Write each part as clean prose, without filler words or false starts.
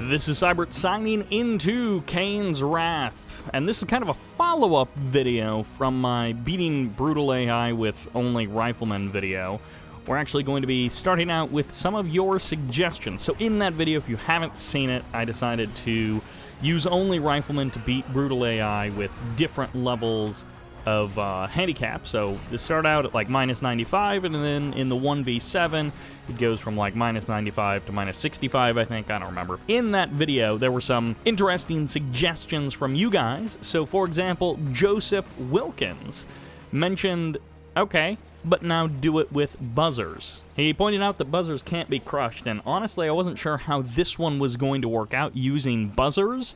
This is Sybert signing into Kane's Wrath, and this is kind of a follow-up video from my beating brutal AI with only riflemen video. We're actually going to be starting out with some of your suggestions. So in that video, if you haven't seen it, I decided to use only riflemen to beat brutal AI with different levels of handicap. So this started out at like minus 95, and then in the 1v7 it goes from like minus 95 to minus 65, I think. I don't remember. In that video there were some interesting suggestions from you guys. So for example, Joseph Wilkins mentioned, okay, but now do it with buzzers. He pointed out that buzzers can't be crushed, and honestly I wasn't sure how this one was going to work out using buzzers.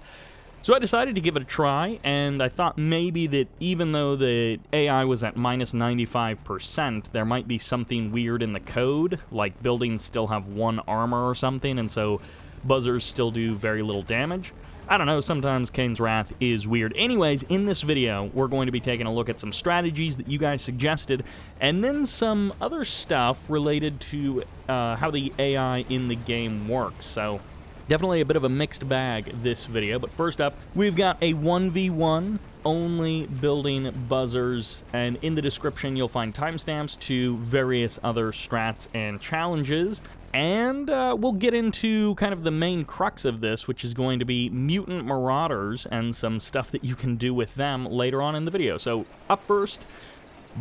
So I decided to give it a try, and I thought maybe that even though the AI was at minus 95%, there might be something weird in the code, like buildings still have one armor or something, and so buzzers still do very little damage. I don't know, sometimes Kane's Wrath is weird. Anyways, in this video, we're going to be taking a look at some strategies that you guys suggested, and then some other stuff related to how the AI in the game works. So definitely a bit of a mixed bag this video, but first up, we've got a 1v1, only building buzzers, and in the description you'll find timestamps to various other strats and challenges, and we'll get into kind of the main crux of this, which is going to be mutant marauders and some stuff that you can do with them later on in the video. So up first,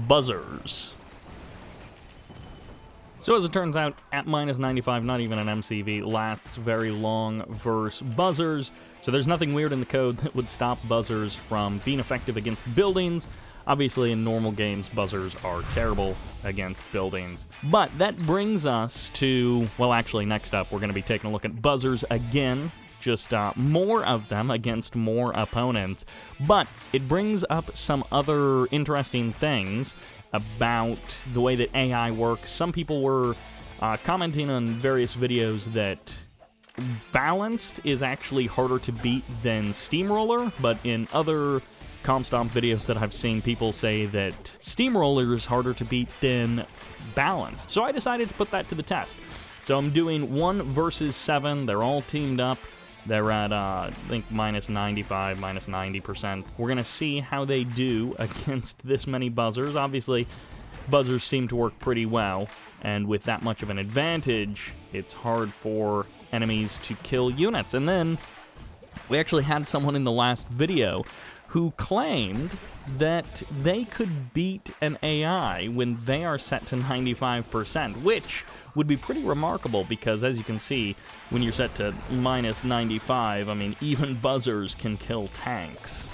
buzzers. So as it turns out, at minus 95, not even an MCV lasts very long versus buzzers, so there's nothing weird in the code that would stop buzzers from being effective against buildings. Obviously, in normal games, buzzers are terrible against buildings. But that brings us to, well, actually, next up, we're going to be taking a look at buzzers again. Just more of them against more opponents. But it brings up some other interesting things about the way that AI works. Some people were commenting on various videos that balanced is actually harder to beat than Steamroller, but in other Comstomp videos that I've seen, people say that Steamroller is harder to beat than balanced. So I decided to put that to the test. So I'm doing 1 versus 7. They're all teamed up. They're at, I think, minus 95, minus 90%. We're going to see how they do against this many buzzers. Obviously, buzzers seem to work pretty well, and with that much of an advantage, it's hard for enemies to kill units. And then, we actually had someone in the last video who claimed that they could beat an AI when they are set to 95%, which would be pretty remarkable because, as you can see, when you're set to minus 95, I mean, even buzzers can kill tanks.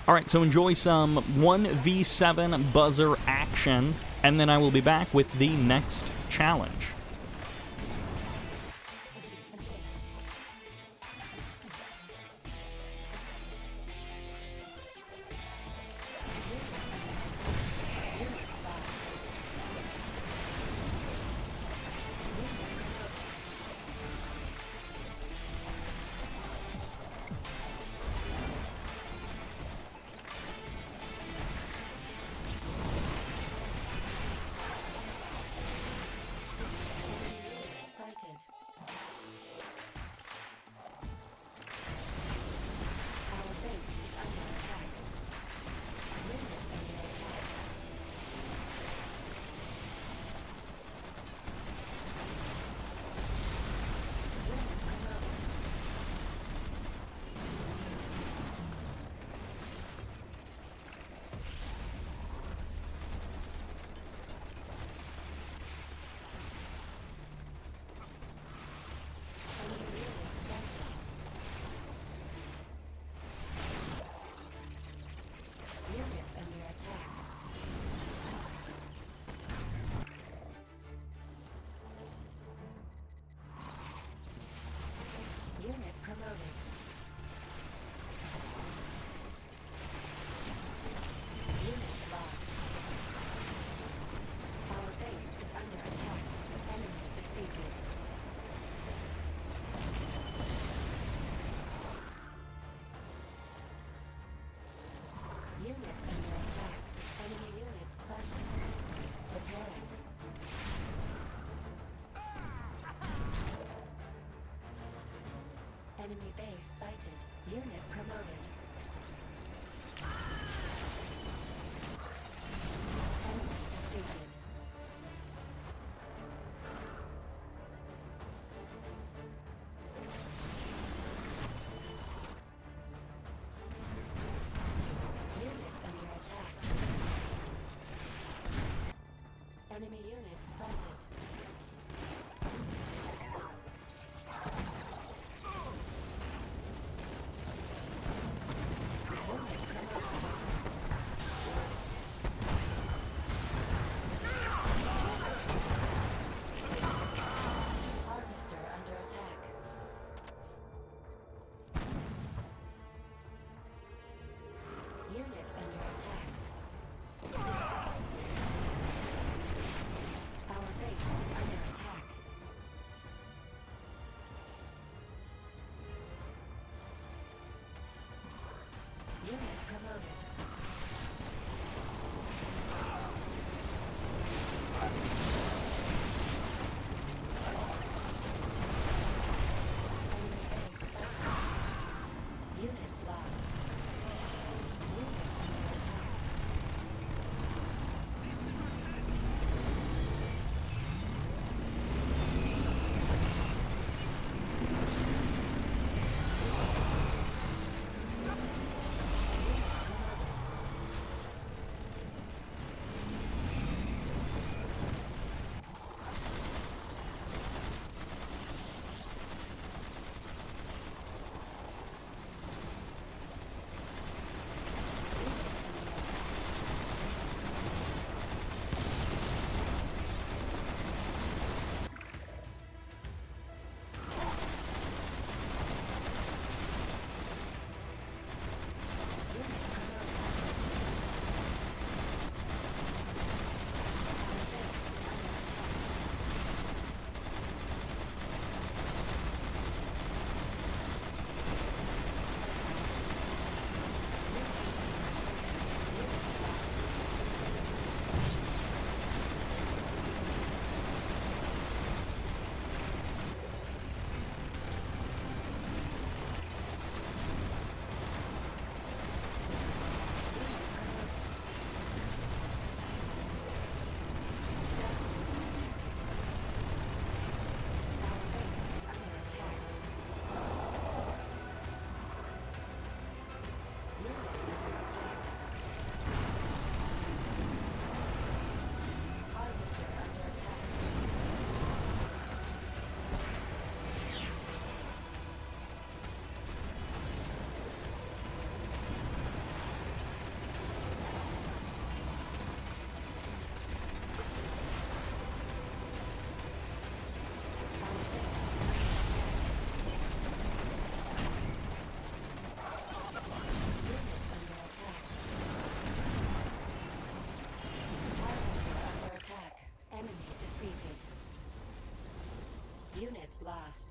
Alright, so enjoy some 1v7 buzzer action, and then I will be back with the next challenge. Enemy base sighted. Unit promoted. Enemy defeated. Unit under attack. Enemy units sighted. Harvester under attack. Unit under attack. Our base is under attack. Unit promoted. Enemy base sighted. Unit lost. Unit under attack. Unit lost.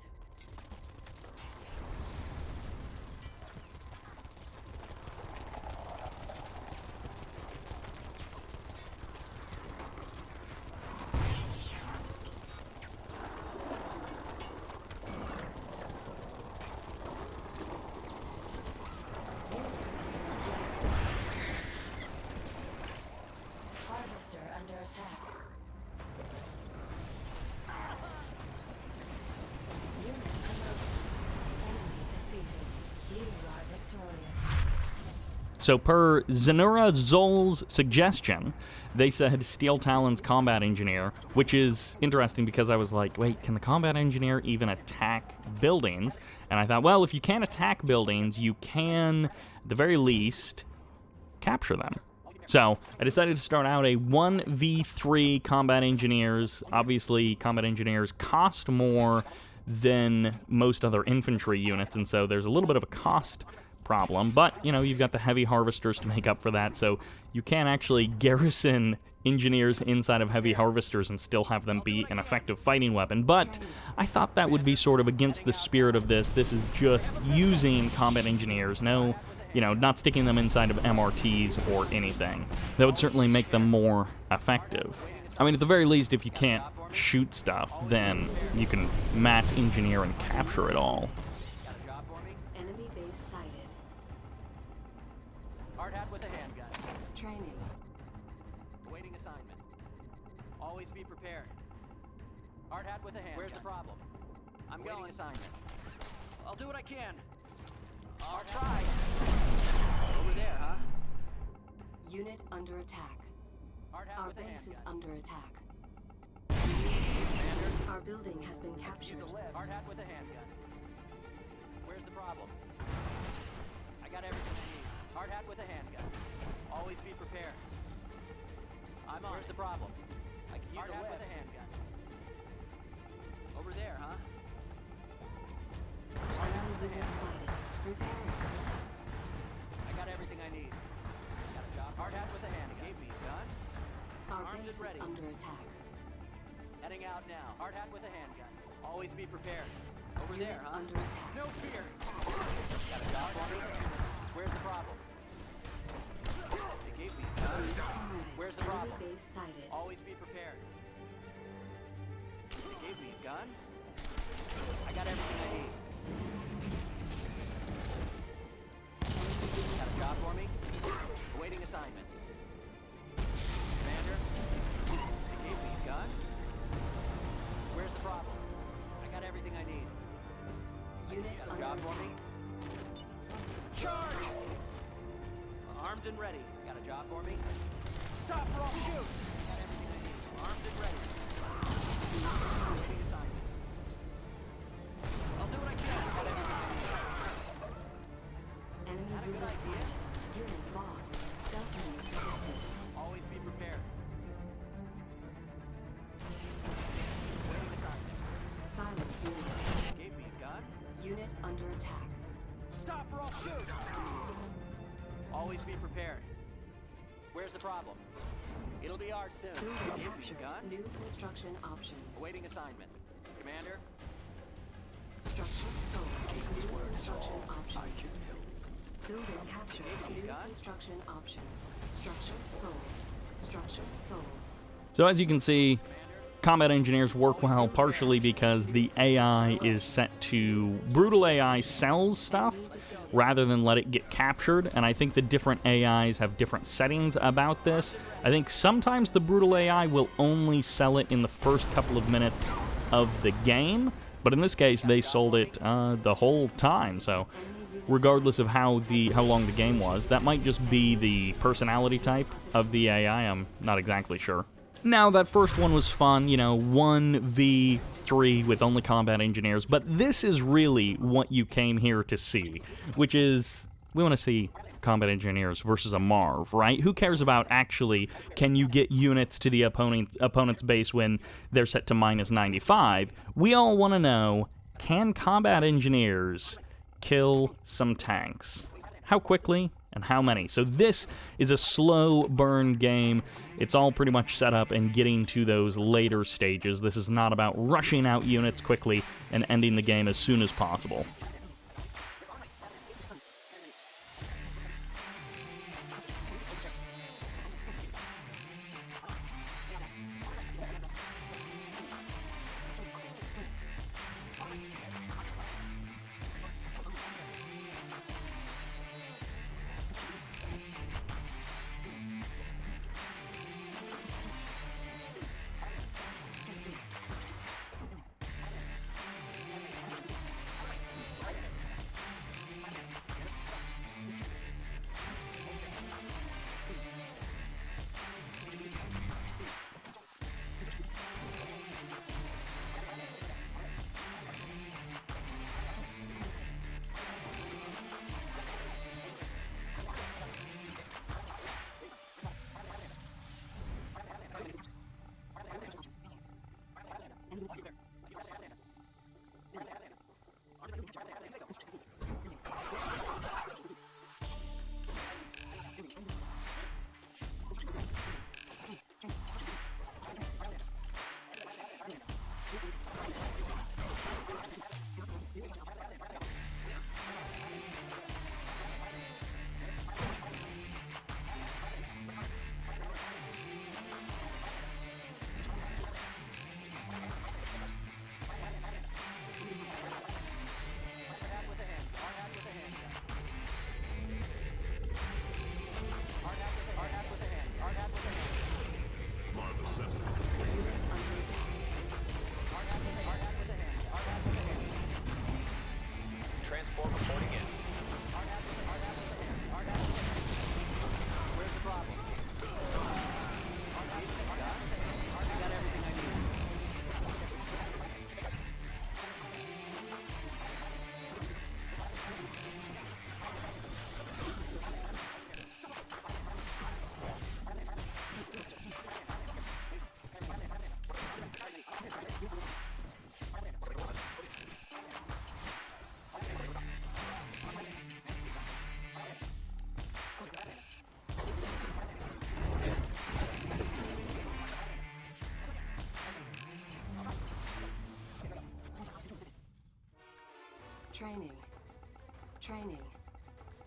Harvester under attack. Unit promoted. Enemy defeated. You are victorious. So per Zenura Zol's suggestion, they said Steel Talon's combat engineer, which is interesting because I was like, wait, can the combat engineer even attack buildings? And I thought, well, if you can't attack buildings, you can, at the very least, capture them. So I decided to start out a 1v3 combat engineers. Obviously, combat engineers cost more than most other infantry units, and so there's a little bit of a cost problem, but, you know, you've got the heavy harvesters to make up for that, so you can actually garrison engineers inside of heavy harvesters and still have them be an effective fighting weapon, but I thought that would be sort of against the spirit of this. This is just using combat engineers, no, you know, not sticking them inside of MRTs or anything. That would certainly make them more effective. I mean, at the very least, if you can't shoot stuff, then you can mass engineer and capture it all. Hard hat with a hand. Where's the problem? I'm going. Assignment. I'll do what I can. I'll try. Over there, huh? Unit under attack. Hard hat Our with a base is handgun. under attack. Commander, Our building has been use captured. a lift. Hard hat with a handgun. Where's the problem? I got everything I need. Hard hat with a handgun. Always be prepared. I'm on. Where's the problem? I can use a lift. With a handgun. Over there, huh? Hard hat with a Unit handgun. sighted. Repairing. I got everything I need. Got a job. Hard hat with a handgun. Gave me a gun. Our Armed and base is ready. under attack. Heading out now. Hard hat with a handgun. Always be prepared. Over Unit there, huh? under attack. No fear. Got a job for me? Where's the problem? They gave me a gun. Reporting. Where's the Enemy problem? base sighted. Always be prepared. They gave me a gun. I got everything I need. Got a job for me? Awaiting assignment. Commander, they gave me a gun. Where's the problem? I got everything I need. Unit Got a under job for me? attack. Charge! Armed and ready. Got a job for me? Stop or I'll shoot! Got everything I need. Armed and ready. Waiting assignment. I'll do what I can. Got everything I need. Enemy that a good unit idea? sighted. Unit lost. Stealth unit detected. Always be prepared. Waiting assignment. Silence unit. Gave me a gun. Unit under attack. Stop or I'll shoot! Always be prepared. Where's the problem? It'll be ours soon. Building Gave me a captured. gun. New construction options. Awaiting assignment. Commander, Structure sold. New construction options. Building captured. New gun. construction options. Structure sold. Structure sold. So as you can see, combat engineers work well partially because the AI is set to brutal AI sells stuff rather than let it get captured, and I think the different AIs have different settings about this. I think sometimes the brutal AI will only sell it in the first couple of minutes of the game, but in this case they sold it the whole time, so regardless of how long the game was, that might just be the personality type of the AI, I'm not exactly sure. Now, that first one was fun, 1v3 with only combat engineers, but this is really what you came here to see, which is, we want to see combat engineers versus a MARV, right? Who cares about actually, can you get units to the opponent's base when they're set to minus 95? We all want to know, can combat engineers kill some tanks? How quickly? And how many? So this is a slow burn game. It's all pretty much set up and getting to those later stages. This is not about rushing out units quickly and ending the game as soon as possible. Training. Training.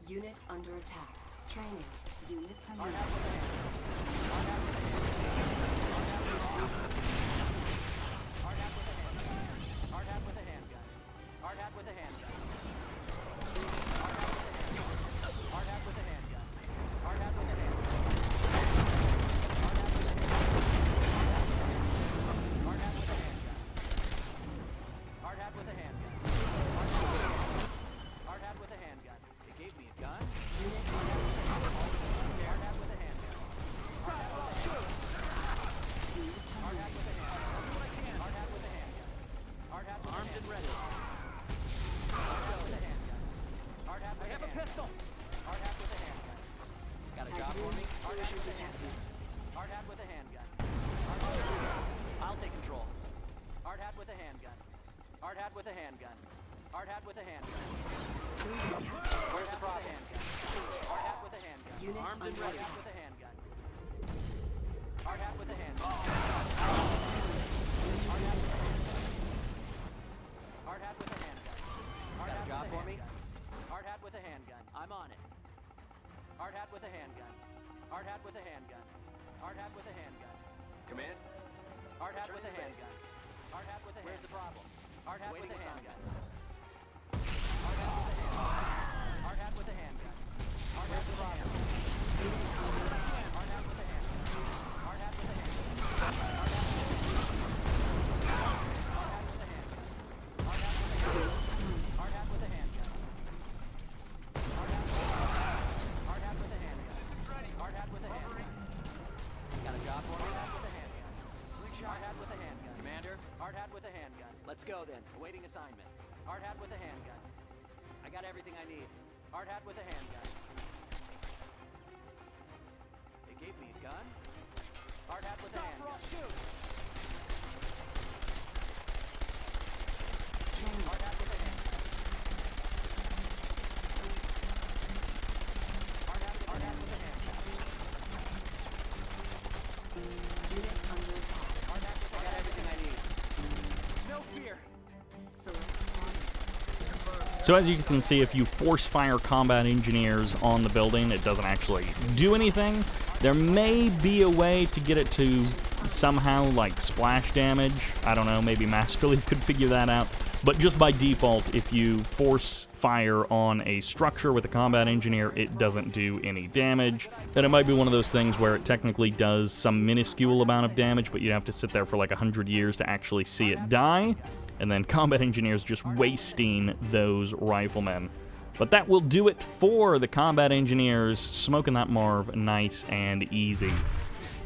Unit under attack. Training. Unit promoted. Hard hat with a handgun. Hard hat with a handgun. Hard hat with a handgun. Hard hat with a handgun. Hard hat with a handgun. Hard hat with a handgun. Hard hat with a handgun. They gave me a gun. Hard hat with a handgun. Hard hat with a handgun. Hard hat with a handgun. Hard hat with a handgun. Hard hat with a handgun. Armed and ready. Hard hat with a handgun. Hard hat with a handgun. I have a pistol. Hard hat with a handgun. Got a job for me? Hard hat with a handgun. Hard hat with a handgun. Hard hat with a handgun. I'll take control. Hard hat with a handgun. Hard hat with a handgun. Hard hat with a handgun. Where's the problem? Hard hat with a handgun. Unit Armed and under ready. attack. With a handgun. Hard hat with a handgun. Hard hat with a handgun. Hard hat with a handgun. Hard hat with a handgun. Hard hat with a handgun. I'm on it. Hard hat with a handgun. Hard hat with a handgun. Hard hat with a handgun. Command? Hard hat with a handgun. Hard hat with a handgun. Where's the problem? Hard hat with a handgun. Hard hat with a handgun. Hard hat with a handgun. Hard hat with a handgun. Hard hat with a handgun. Hard hat with a handgun. Hard hat with a handgun. Hard hat with a handgun. Hard hat with a handgun. Hard hat with a handgun. Hard hat with a handgun. Systems ready. Hard hat with a handgun. Got a job for me? Hard hat with a handgun. Hard hat with a handgun. Commander, hard hat with a handgun. Let's go then. Awaiting assignment. Hard hat with a handgun. I got everything I need. Hard hat with a handgun. They gave me a gun. Hard hat with a handgun. Hard hat with a handgun. Hard hat with a handgun. Unit under attack. Hard hat with a handgun. I got everything I need. No fear. Select target. So as you can see, if you force fire combat engineers on the building, it doesn't actually do anything. There may be a way to get it to somehow, like, splash damage. I don't know, maybe Master Leaf could figure that out. But just by default, if you force fire on a structure with a combat engineer, it doesn't do any damage. And it might be one of those things where it technically does some minuscule amount of damage, but you'd have to sit there for like 100 years to actually see it die. And then combat engineers just wasting those riflemen. But that will do it for the combat engineers, smoking that MARV nice and easy.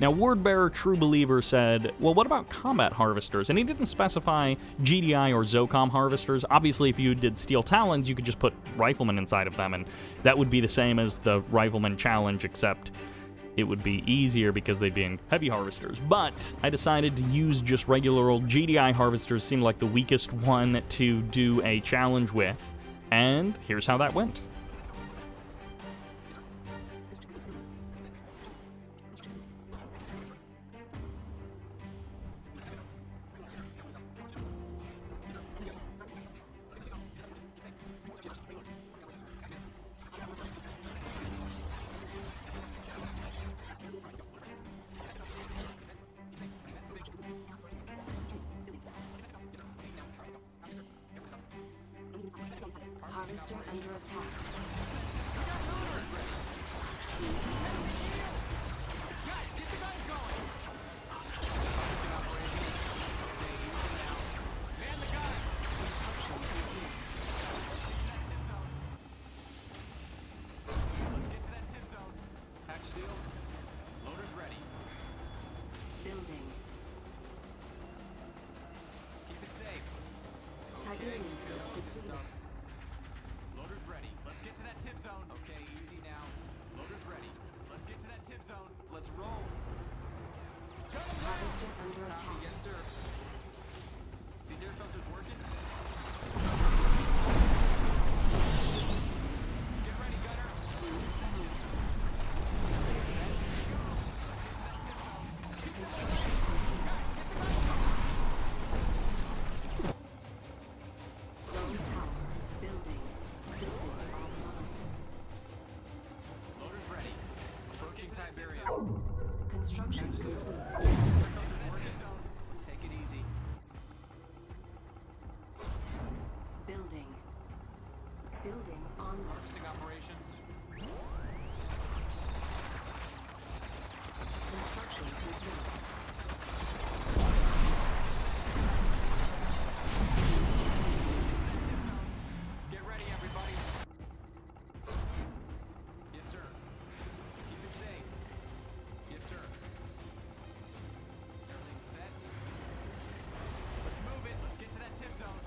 Now, Wordbearer True Believer said, well, what about combat harvesters? And he didn't specify GDI or Zocom harvesters. Obviously, if you did Steel Talons, you could just put riflemen inside of them, and that would be the same as the Rifleman Challenge, except it would be easier because they'd be in heavy harvesters. But I decided to use just regular old GDI harvesters. Seemed like the weakest one to do a challenge with. And here's how that went. Harvester under attack. Building. Keep it safe. Tiberium Zone depleted. Loader's ready. Let's get to that tip zone. Okay, easy now. Loader's ready. Let's get to Building online. Harvesting operations. Construction complete. Get ready, everybody. Yes, sir. Keep it safe. Yes, sir. Everything set. Let's move it. Let's get to that tip zone.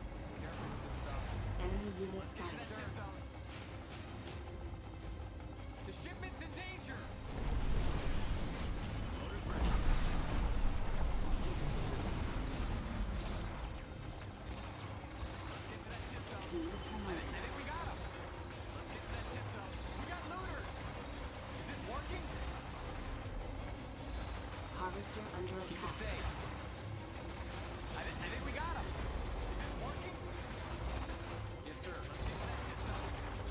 Careful with this stuff. Enemy unit Get to that sighted. tip zone. The shipment's in danger. Loaders ready. Let's get to that tip zone. Feed I promoted. think we got him. Let's get to that tip zone. We got looters. Is this working? Harvester under Keep it attack. safe. I think we got him. Is this working? Yes, sir. Let's get to that tip zone.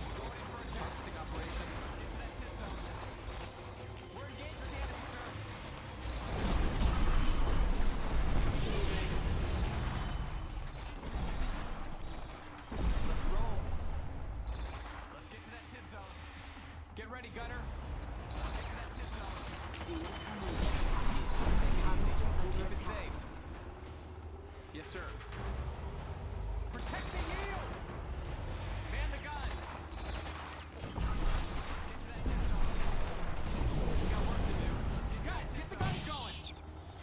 We're going in for a harvesting operation. Let's get to that tip zone. We're engaged with the enemy, sir. Let's roll. Let's get to that tip zone. Get ready, gunner. Let's get to that tip zone. Feed promoted. Harvester under Keep it attack. safe. Yes, sir. Protect the yield! Man the guns! Get to that tip zone. We got work to do. Guys, get the guns going!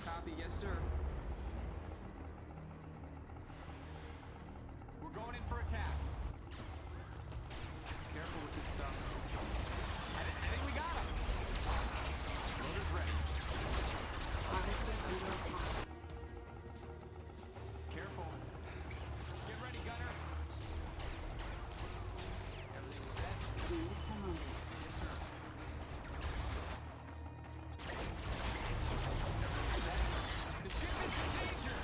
Copy, yes, sir. We're going in for attack. Careful with this stuff. I think we got him. Loaders ready. Harvester under attack. Careful. Get ready, gunner. Everything's set. Feed promoted. Yes, sir. The shipment's in danger!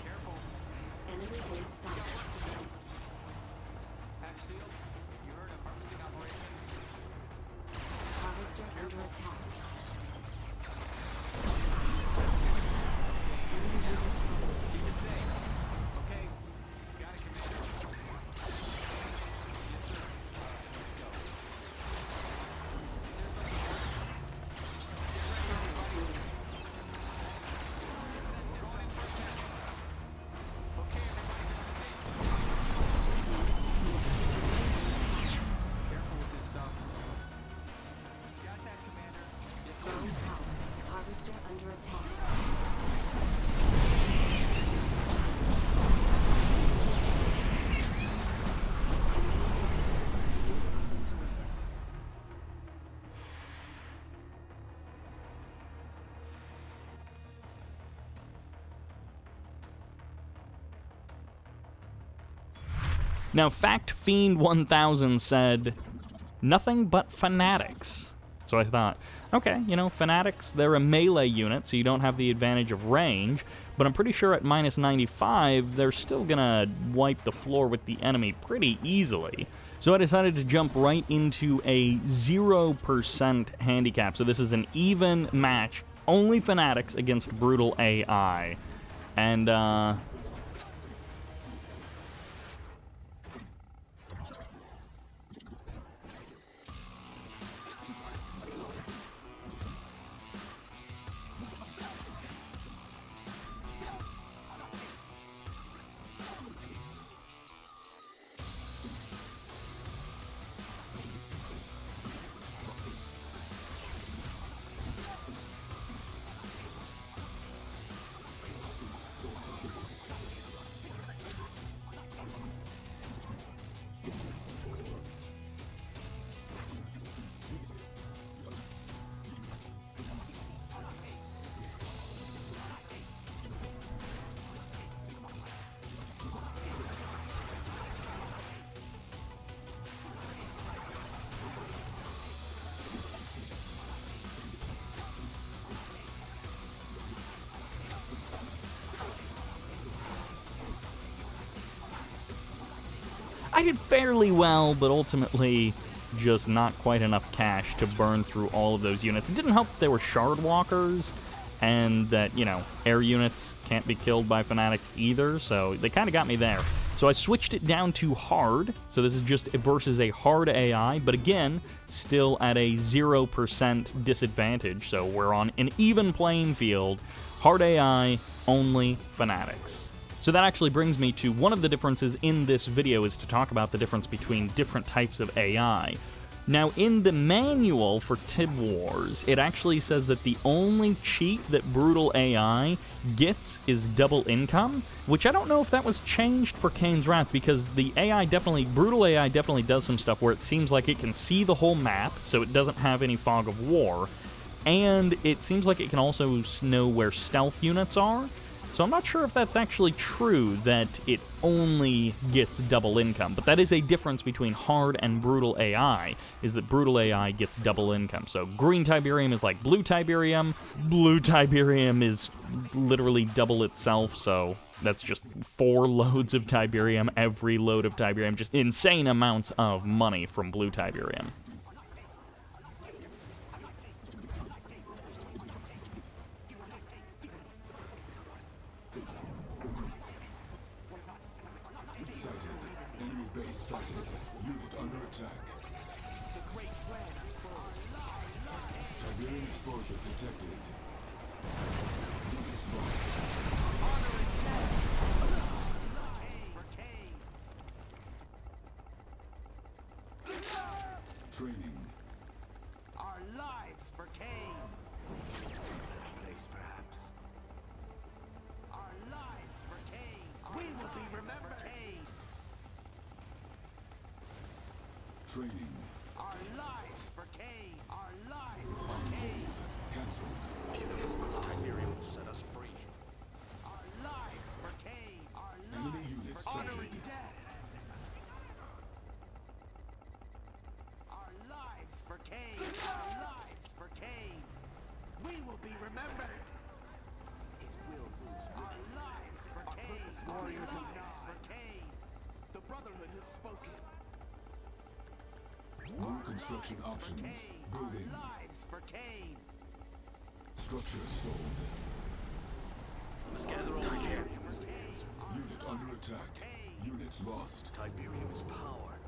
Careful. Enemy base sighted. Hatch sealed. You heard of harvesting operations? Harvester under attack. Enemy unit sighted. Keep it safe. Okay. Got it, Commander. Yes, sir. Let's go. Science unit. Going in for attack. Okay, everybody, this is it. Careful with this stuff. Got that, Commander. Yes, sir. Low power. Harvester under attack. Victorious. Now, Fact Fiend 1000 said, nothing but Fanatics. So I thought, okay, you know, Fanatics, they're a melee unit, so you don't have the advantage of range, but I'm pretty sure at minus 95, they're still gonna wipe the floor with the enemy pretty easily. So I decided to jump right into a 0% handicap. So this is an even match, only Fanatics against brutal AI. And, I did fairly well, but ultimately just not quite enough cash to burn through all of those units. It didn't help that they were shard walkers, and that, you know, air units can't be killed by Fanatics either, so they kind of got me there. So I switched it down to hard, so this is just versus a hard AI, but again, still at a 0% disadvantage, so we're on an even playing field. Hard AI, only Fanatics. So that actually brings me to one of the differences in this video is to talk about the difference between different types of AI. Now, in the manual for Tib Wars, it actually says that the only cheat that Brutal AI gets is double income, which I don't know if that was changed for Kane's Wrath, because the AI Brutal AI definitely does some stuff where it seems like it can see the whole map, so it doesn't have any fog of war, and it seems like it can also know where stealth units are. So I'm not sure if that's actually true, that it only gets double income, but that is a difference between hard and brutal AI, is that brutal AI gets double income. So green Tiberium is like blue Tiberium, blue Tiberium is literally double itself, so that's just 4 loads of Tiberium, every load of Tiberium, just insane amounts of money from blue Tiberium. Tiberian exposure detected. Training. Our lives for Kane. Place, perhaps. Our lives for Kane. We will be remembered. Training. Our lives for Kane. Our lives for Kane. Cancelled. Beautiful. Tiberium will set us free. Our lives for Kane. Our Enemy lives units for honoring sighted. death. Our lives for Kane. Our lives for Kane. We will be remembered. His will moves with us. Our lives for Kane. Warriors of Nas for Kane. The Brotherhood has spoken. More construction options. Building. Our lives for Kane. Structure sold. Let's gather all we can. Unit under attack. Unit lost. Tiberium's power.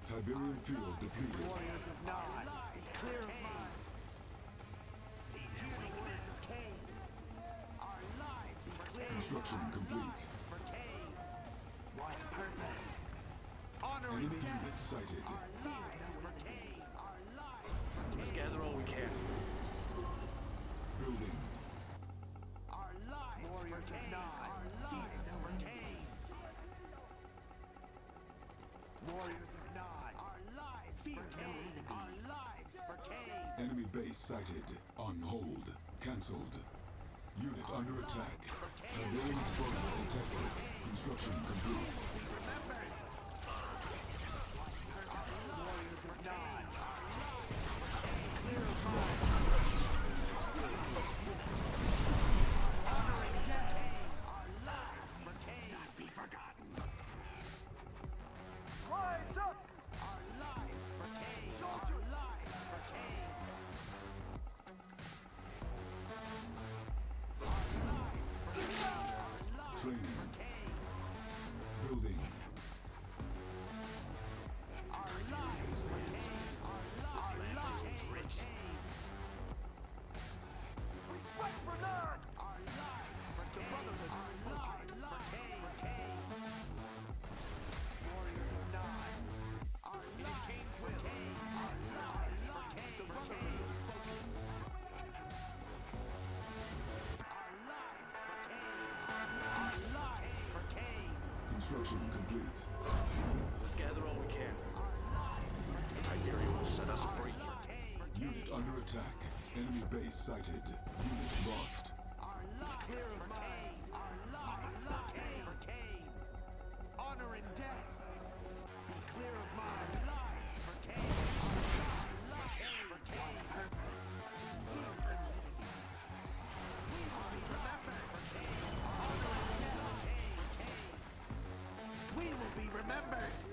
Tiberian field depleted. Warriors of Nod, be clear of mine. See their wings of Kane. Our lives for Kane. Construction complete. For Kane. What purpose? Honoring Enemy death. units sighted. Our lives for Kane. Our lives for Kane. Let's gather all we can. Building. Our lives Warriors for Kane. Our lives for Kane. Warriors of Nod. Our lives for Kane. Our lives for Kane. Enemy base sighted. On hold. Cancelled. Unit under attack. Tiberian exposure detected. Construction complete. Warriors of Nod. Honoring death. Our lives for Kane. Not be forgotten. Rise up! Our lives for Kane. Our lives for Kane. Our lives for Kane. Our lives Training. for Kane. Building. Our lives for Kane. Our lives for Kane. We fight for none. Our lives for Kane. Our lives for Kane. Warriors of Nod. Our lives for Kane. Our lives for Kane. Our lives for Kane. Our lives for Kane. Construction complete. Let's gather all we can. Our lives for Kane. Tiberium will set us free. Unit under attack. Enemy base sighted. Unit lost. Our lives for Kane. Our lives for Kane. Honor and death. Be clear of mine. Lives for Kane. Our lives for Kane. Purpose. We will be remembered for Kane. Honor and death. We will be remembered.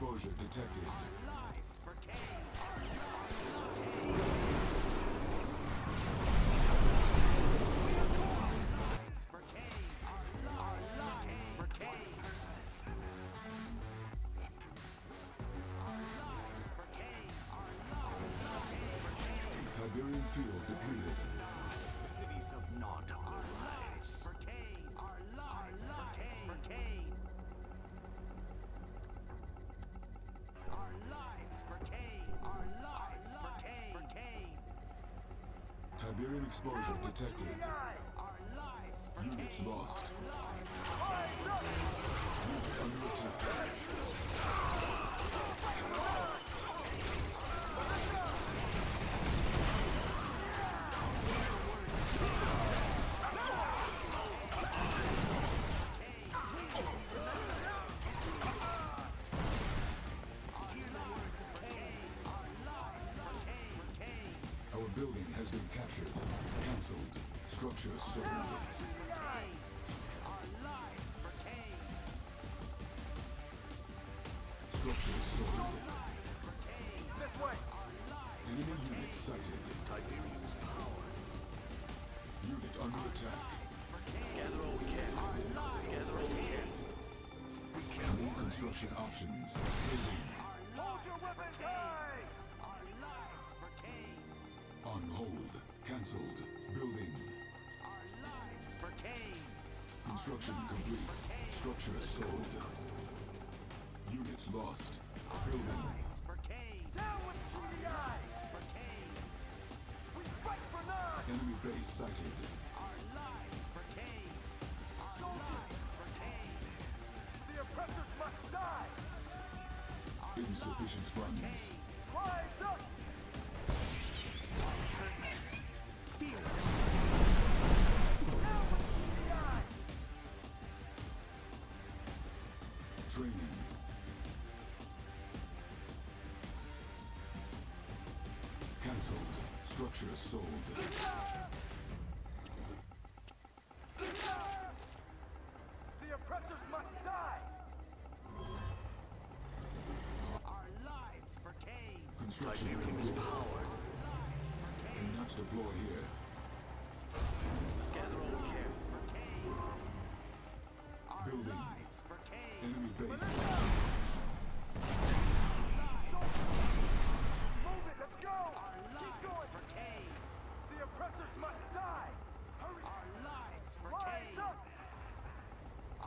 exposure detected. Lives for Kane. Lives for Kane. Our lives for Kane. Our lives for Kane. Our lives for Kane. Tiberian field depleted. The cities of Nod. Our lives for Kane. Our lives for Kane. Our lives for Kane. Our lives for Kane. Tiberian exposure detected. Our lives for Units Kane. lost. Our lives Unit under attack. Our building has been captured. Cancelled. Structure sold. Our lives for Kane. Structure sold. Lives for Kane. This way! Enemy units sighted. Tiberium's power. Unit under attack. Let's gather all we can. Let's gather all we can. New construction options. Building. Hold your weapons high! Our lives for Kane. On hold. Cancelled. Building. Our lives for Kane. Construction complete. Structure sold. Units lost. Building. Lives for Kane. Down with GDI! For Kane. We fight for none! Enemy base sighted. Our lives for Kane. Our lives for Kane. The oppressors must die! Insufficient funds. Rise up! Feel it. Down with GDI! Training. Cancelled. Structure sold. The oppressors must die! Our lives for Kane. Construction complete. Cannot deploy here. Let's gather all we can. For Kane. Our Building. lives for Kane. Enemy base. Move it, let's go! Our Keep lives going! for Kane. The oppressors must die! Hurry! Our lives for Rise Kane. up!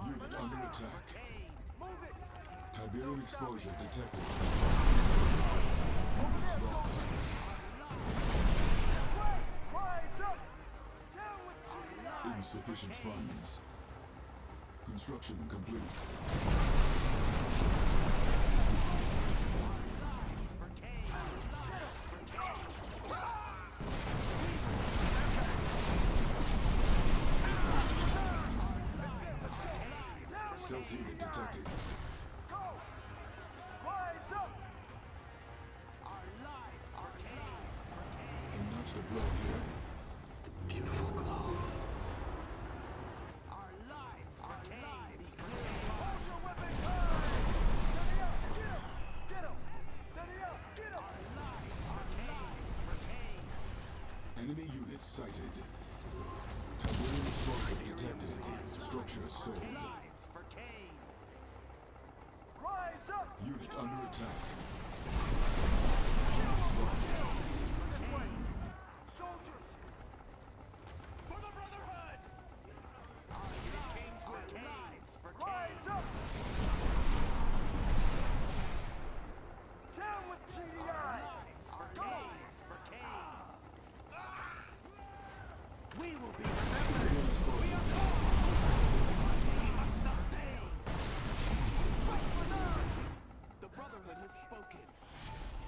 Unit under Lives for attack. Kane. Move it! Tiberium exposure detected. Over Units there, lost. soldiers! Way! Rise up! Down with GDI! Insufficient funds. Construction complete. Lives for Kane. Lives for Kane. Stealth unit detected. Go! Rise up! Our lives for Kane. Cannot deploy here. Beautiful glow. Our lives for Kane. Hold your weapons high! Steady up! Get him! Get him! Steady up! Get him! Our lives for Kane. Enemy units sighted. Tiberium exposure detected. Structure sold. Lives for Kane. Rise up! Unit under attack. This way! Soldiers! For the Brotherhood! Our lives for Kane. Rise up! Down with GDI! Lives for Go! Kane. For Kane. We will be Tiberium exposure. We must stop Kane. The Brotherhood has spoken.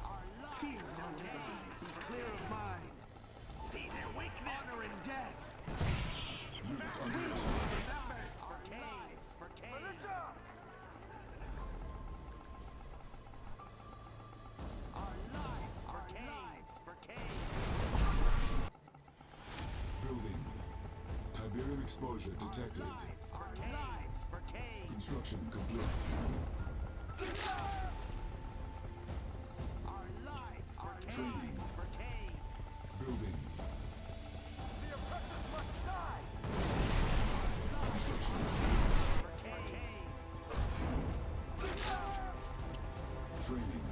Our lives fear no enemy. Be clear of mind. See their weakness. Honor and death. Unit under attack. Members for Kane. For Kane. Militia! Our lives for Kane. For Kane. Building. Tiberium exposure detected. Lives for Kane. For Kane. Construction complete. Training. Building. Construction. Training.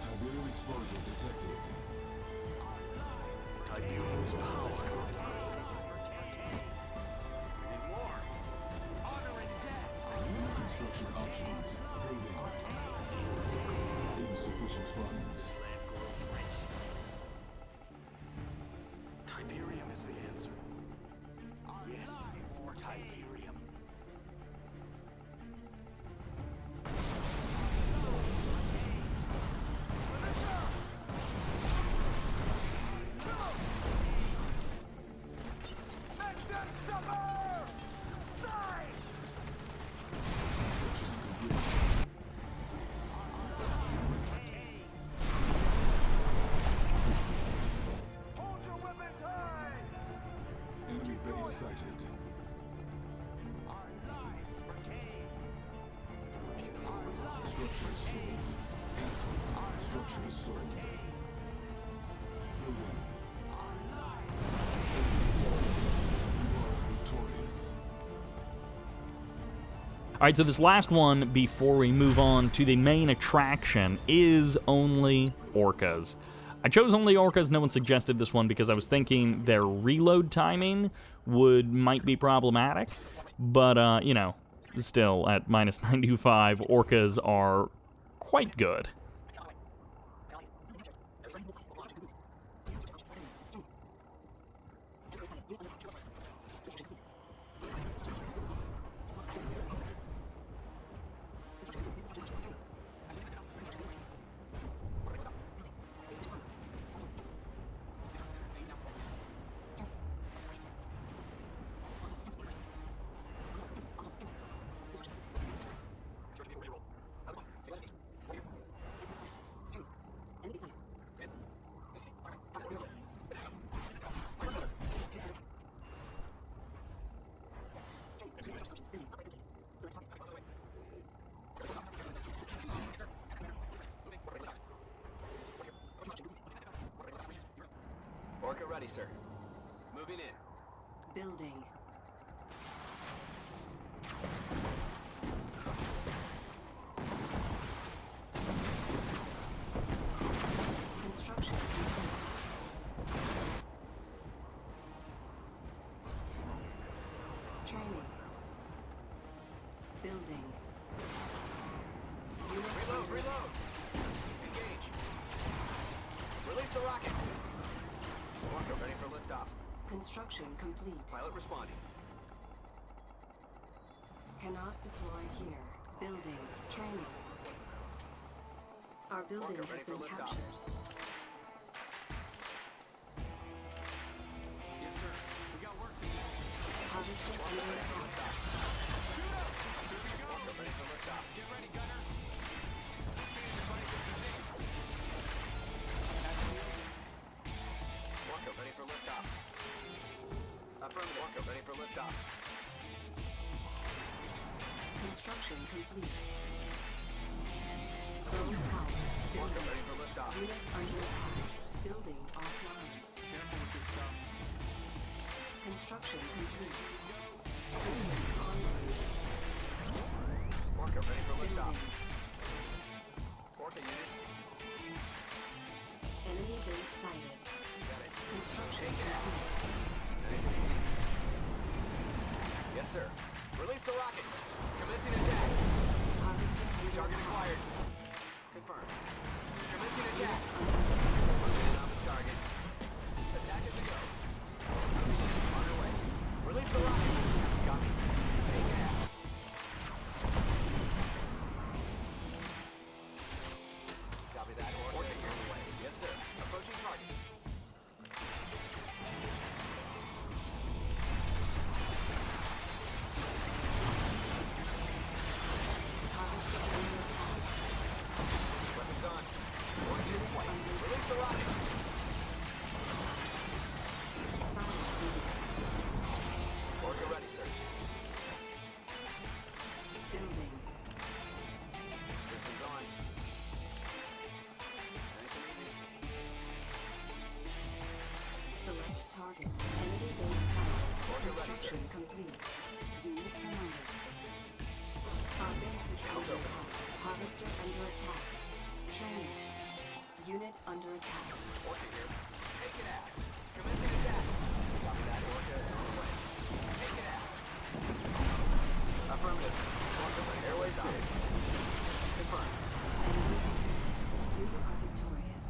Tiberium exposure detected. Tiberium's powerful. New construction options. Building. Insufficient funds. Land growth rich. Tiberium is the answer. Yes, for Tiberium. Enemy base sighted. Structures sold. Cancelled. Structures sold. Building. You are victorious. All right, so this last one before we move on to the main attraction is only Orcas. I chose only Orcas. No one suggested this one because I was thinking their reload timing might be problematic. But, you know, still at minus 925, Orcas are quite good. Orca ready, sir. Moving in. Building. Construction complete. Training. Building. Unit Reload, under reload. attack. Engage. Release the rockets. Orca ready for liftoff. Construction complete. Pilot responding. Cannot deploy here. Building. Training. Our building Orca has ready for been liftoff. captured. Yes, sir. We got work to do. Harvester under attack. Shoot up! Here we go! Orca ready for liftoff. Get ready, gunner. Everybody get position. Orca ready for liftoff. Affirmative. Orca ready for liftoff. Construction complete. Zone power. Orca ready for liftoff. Unit under attack. Building offline. Careful with this stuff. Construction complete. Building online. Orca ready for liftoff. Building. Orca unit. Enemy base sighted. Got it. Construction Take that. complete. Nice and easy. Yes, sir. Release the rockets. Commencing attack. Harvester under Target attack. acquired. Confirmed. Commencing Unit attack. under attack. Moving in on the target. Attack is a go. On our way. Release the rockets. Copy. Take that. Copy that. Orca on the way. Yes, sir. Approaching target. under attack. Orca here. Take it out. Commencing attack. Copy that. Orca is on the way. Take it out. Affirmative. Orca, airways up. Confirmed. You are victorious.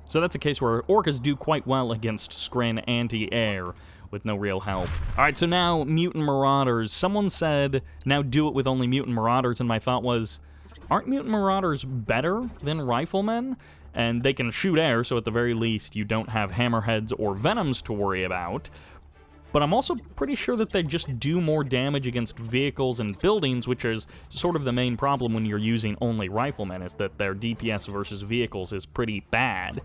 So that's a case where Orcas do quite well against Skrin anti-air with no real help. Alright, so now Mutant Marauders. Someone said, now do it with only Mutant Marauders, and my thought was, aren't Mutant Marauders better than Riflemen? And they can shoot air, so at the very least you don't have Hammerheads or Venoms to worry about. But I'm also pretty sure that they just do more damage against vehicles and buildings, which is sort of the main problem when you're using only Riflemen, is that their DPS versus vehicles is pretty bad.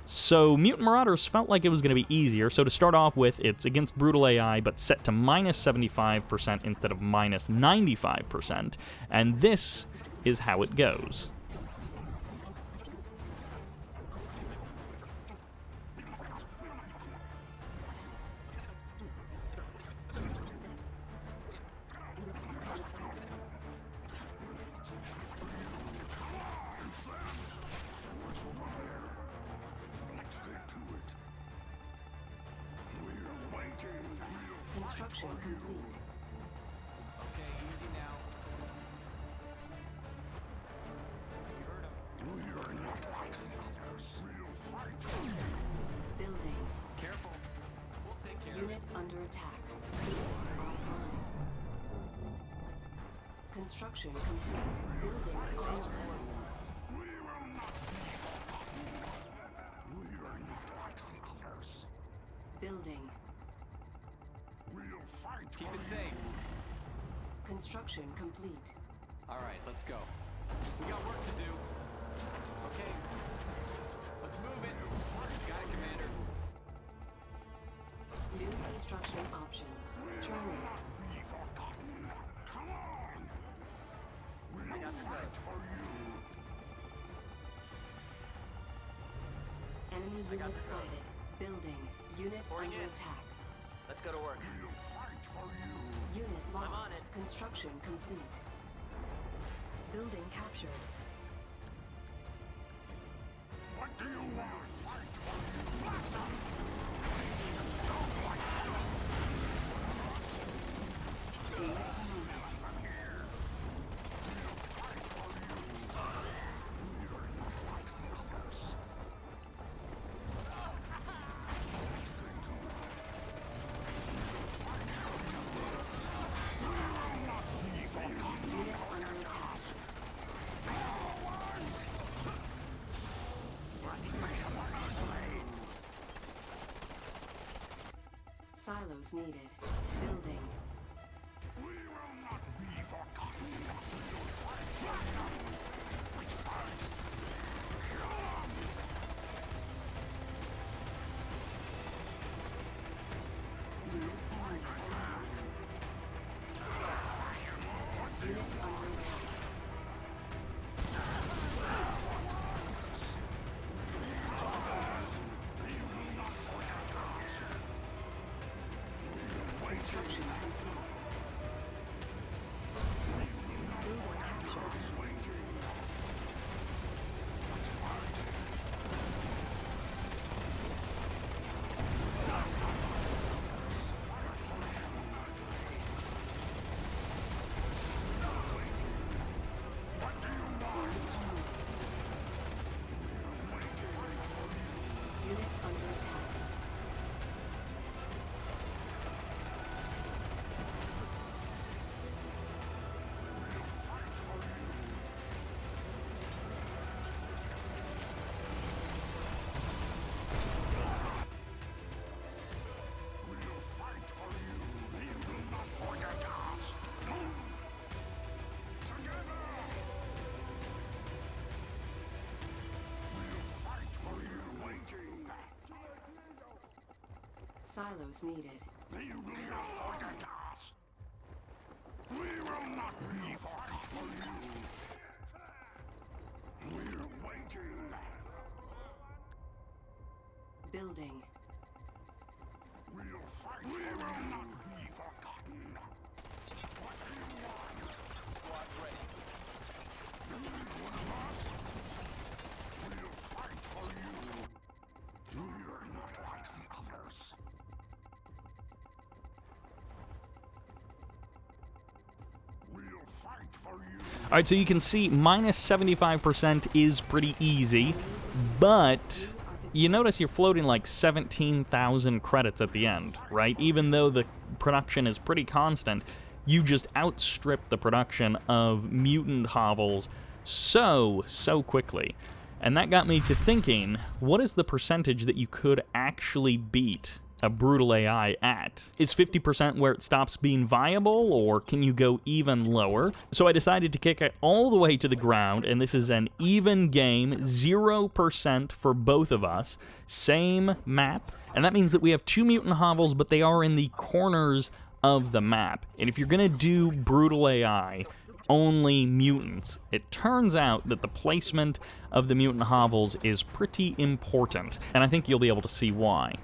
So Mutant Marauders felt like it was going to be easier, so to start off with, it's against Brutal AI, but set to minus 75% instead of minus 95%, and this is how it goes. Construction complete. Okay, easy now. You heard him. Building. Careful. We'll take care of Unit it. under attack. Offline. Construction complete. Building online. Building. Keep it safe. Construction complete. All right, let's go. We got work to do. Okay. Let's move it. Got it, Commander. New construction options. Training. I got the type. Enemy I got unit the sighted. Building. Unit Reporting under in. attack. Let's go to work. Unit I'm on lost. it. Construction complete. Building captured. Unit under attack. Silos needed. Building. Unit under attack. Construction complete. Building captured. Unit under attack. Silos needed. Building. Squad's ready. All right, so you can see minus 75% is pretty easy, but you notice you're floating like 17,000 credits at the end, right? Even though the production is pretty constant, you just outstrip the production of mutant hovels so quickly. And that got me to thinking, what is the percentage that you could actually beat a brutal AI at? Is 50% where it stops being viable, or can you go even lower? So I decided to kick it all the way to the ground, and this is an even game, 0% for both of us, same map, and that means that we have 2 mutant hovels, but they are in the corners of the map. And if you're gonna do brutal AI, only mutants, it turns out that the placement of the mutant hovels is pretty important, and I think you'll be able to see why.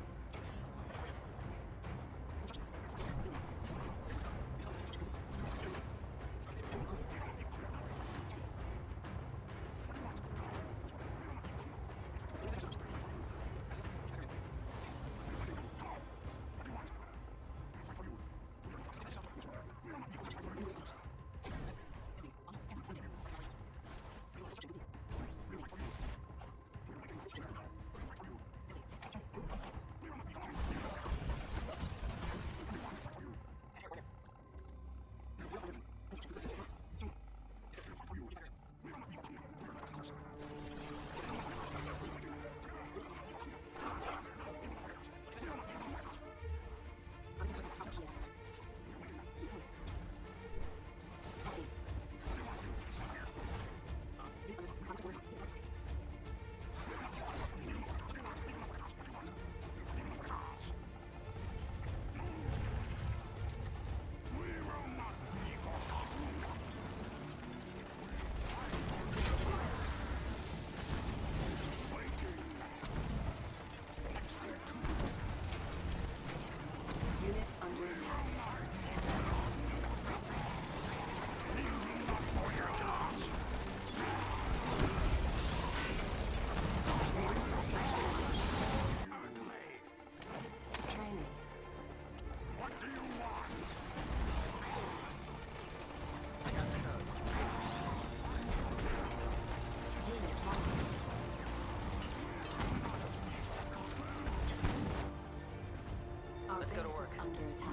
Go to work. Under attack.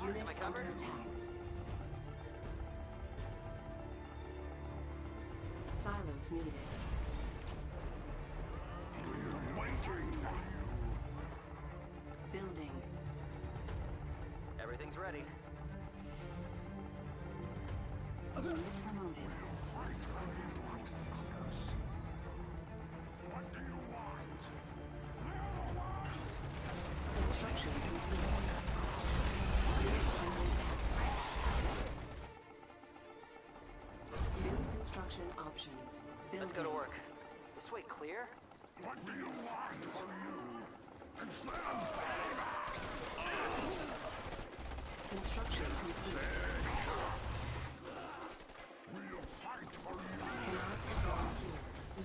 Unit Am I covered? under attack. Silos needed. Building. Everything's ready. Unit promoted. Construction complete. New construction options. Let's go to Building. work. This way clear? Construction complete.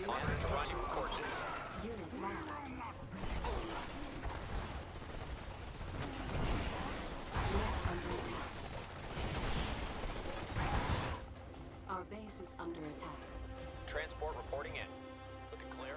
Honors run your courses. Unit lost. Unit under attack. Our base is under attack. Transport reporting in. Looking clear.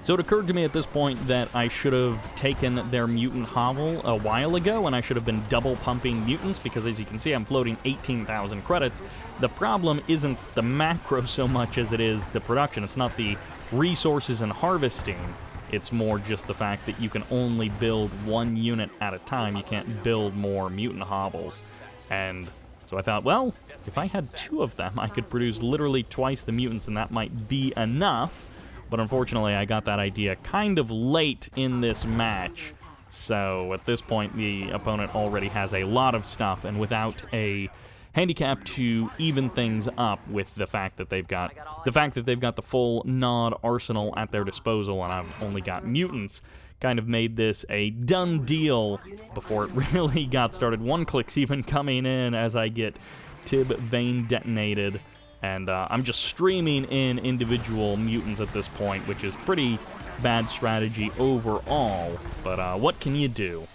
So it occurred to me at this point that I should have taken their mutant hovel a while ago, and I should have been double pumping mutants, because as you can see I'm floating 18,000 credits. The problem isn't the macro so much as it is the production. It's not the resources and harvesting, it's more just the fact that you can only build one unit at a time. You can't build more mutant hovels. And so I thought, well, if I had 2 of them, I could produce literally twice the mutants, and that might be enough. But unfortunately, I got that idea kind of late in this match. So at this point, the opponent already has a lot of stuff, and without a handicap to even things up with the fact that they've got the full Nod arsenal at their disposal, and I've only got mutants, kind of made this a done deal before it really got started. One click's even coming in as I get Tib Vein detonated. And I'm just streaming in individual mutants at this point, which is pretty bad strategy overall. But what can you do?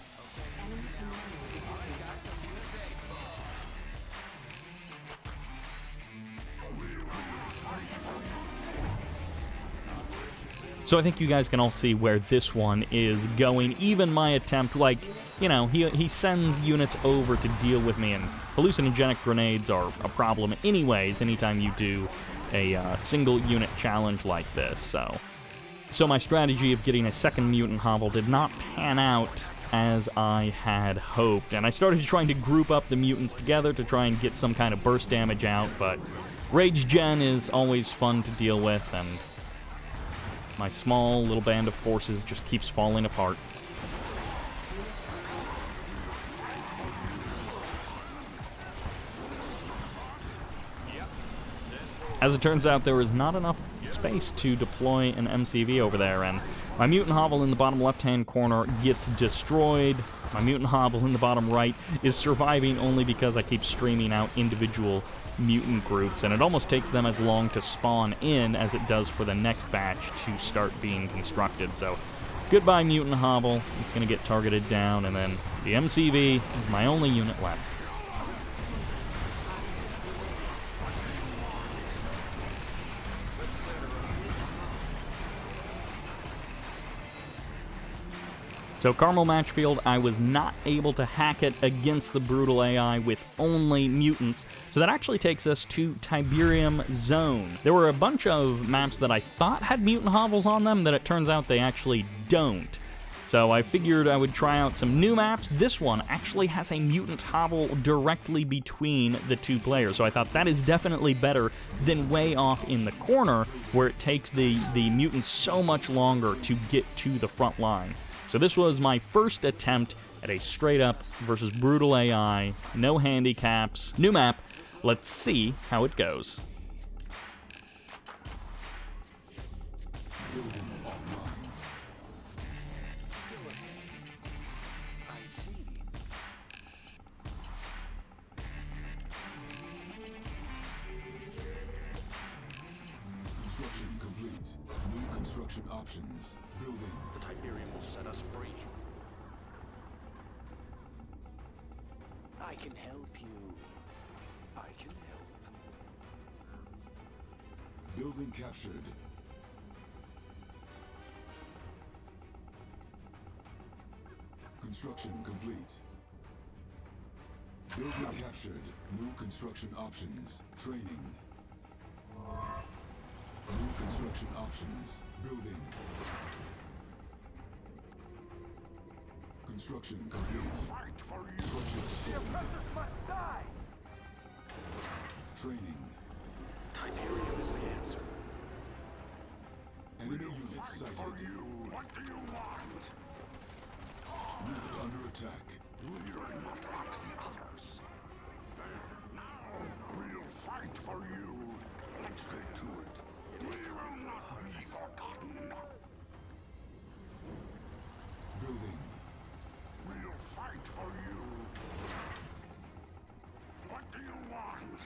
So I think you guys can all see where this one is going. Even my attempt, like, you know, he sends units over to deal with me, and hallucinogenic grenades are a problem anyways anytime you do a single unit challenge like this. So my strategy of getting a second mutant hovel did not pan out as I had hoped, and I started trying to group up the mutants together to try and get some kind of burst damage out, but Rage Gen is always fun to deal with, and my small little band of forces just keeps falling apart. As it turns out, there is not enough space to deploy an MCV over there, and my mutant hovel in the bottom left-hand corner gets destroyed. My mutant hovel in the bottom right is surviving only because I keep streaming out individual mutant groups, and it almost takes them as long to spawn in as it does for the next batch to start being constructed. So goodbye mutant hovel, it's going to get targeted down, and then the MCV is my only unit left. So Caramel Matchfield, I was not able to hack it against the brutal AI with only mutants, so that actually takes us to Tiberium Zone. There were a bunch of maps that I thought had mutant hovels on them that it turns out they actually don't. So I figured I would try out some new maps. This one actually has a mutant hovel directly between the two players, so I thought that is definitely better than way off in the corner where it takes the mutants so much longer to get to the front line. So this was my first attempt at a straight-up versus brutal AI, no handicaps, new map. Let's see how it goes. Construction complete. New construction options. Building. The Tiberium will set us free. I can help you. I can help. Building captured. Construction complete. Building captured. New construction options. Training. New construction options. Building. Construction complete. Fight for you. Structure sold. Must die. Training. Tiberium is the answer. Enemy units sighted. What do you want? Unit under attack. You're not like the others. Now we'll fight for you. Let's get to it. We will not be forgotten. Building. We'll fight for you. What do you want?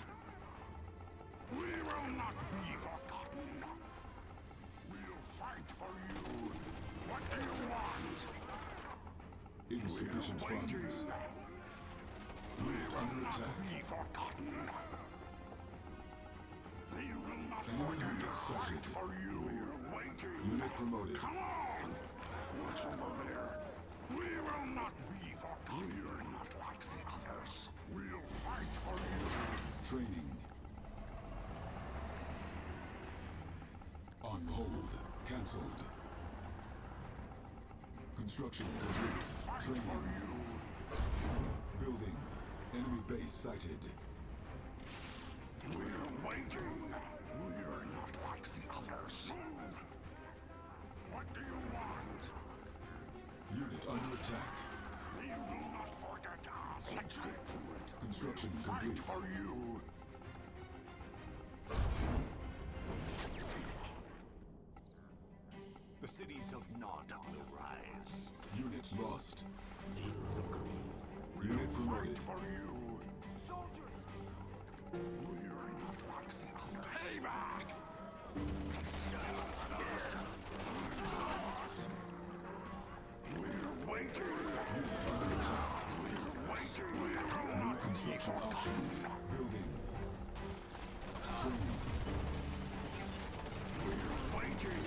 We will not be forgotten. We'll fight for you. What do you want? Insufficient funds. Unit under attack. Be forgotten. We will not Enemy units sighted. for you. We're waiting. Unit promoted. Come on! What's over there? We will not be forgotten. You're not like the others. We'll fight for you. Training. On hold. Cancelled. Construction complete. Training. Building. Enemy base sighted. We're waiting. We're not like the others. What do you want? Unit under attack. We will not forget us. Let's get to it. Construction Fight complete. for you. The cities of Nod will rise. Unit lost. Fields of green. Unit promoted. For you. Soldiers! We're not like the others. Payback! We're waiting. We're waiting. New construction options. Building. Training. We're waiting.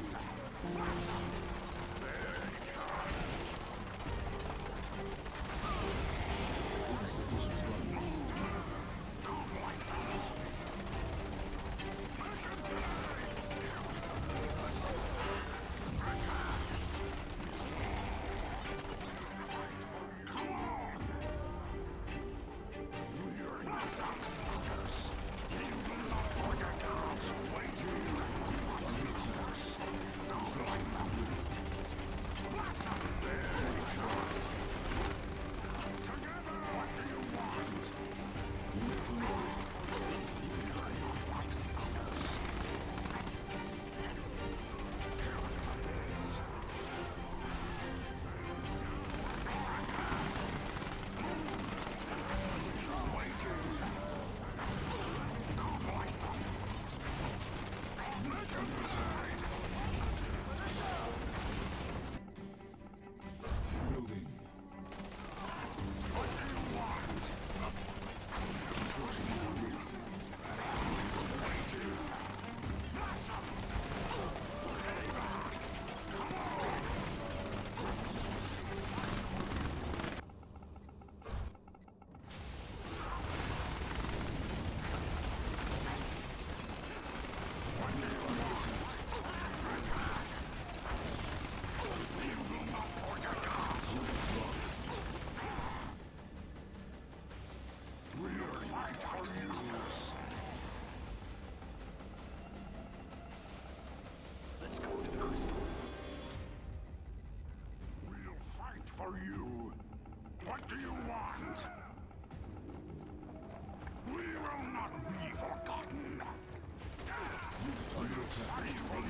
crystals. We'll fight for you. What do you want? We will not be forgotten. We'll fight for you.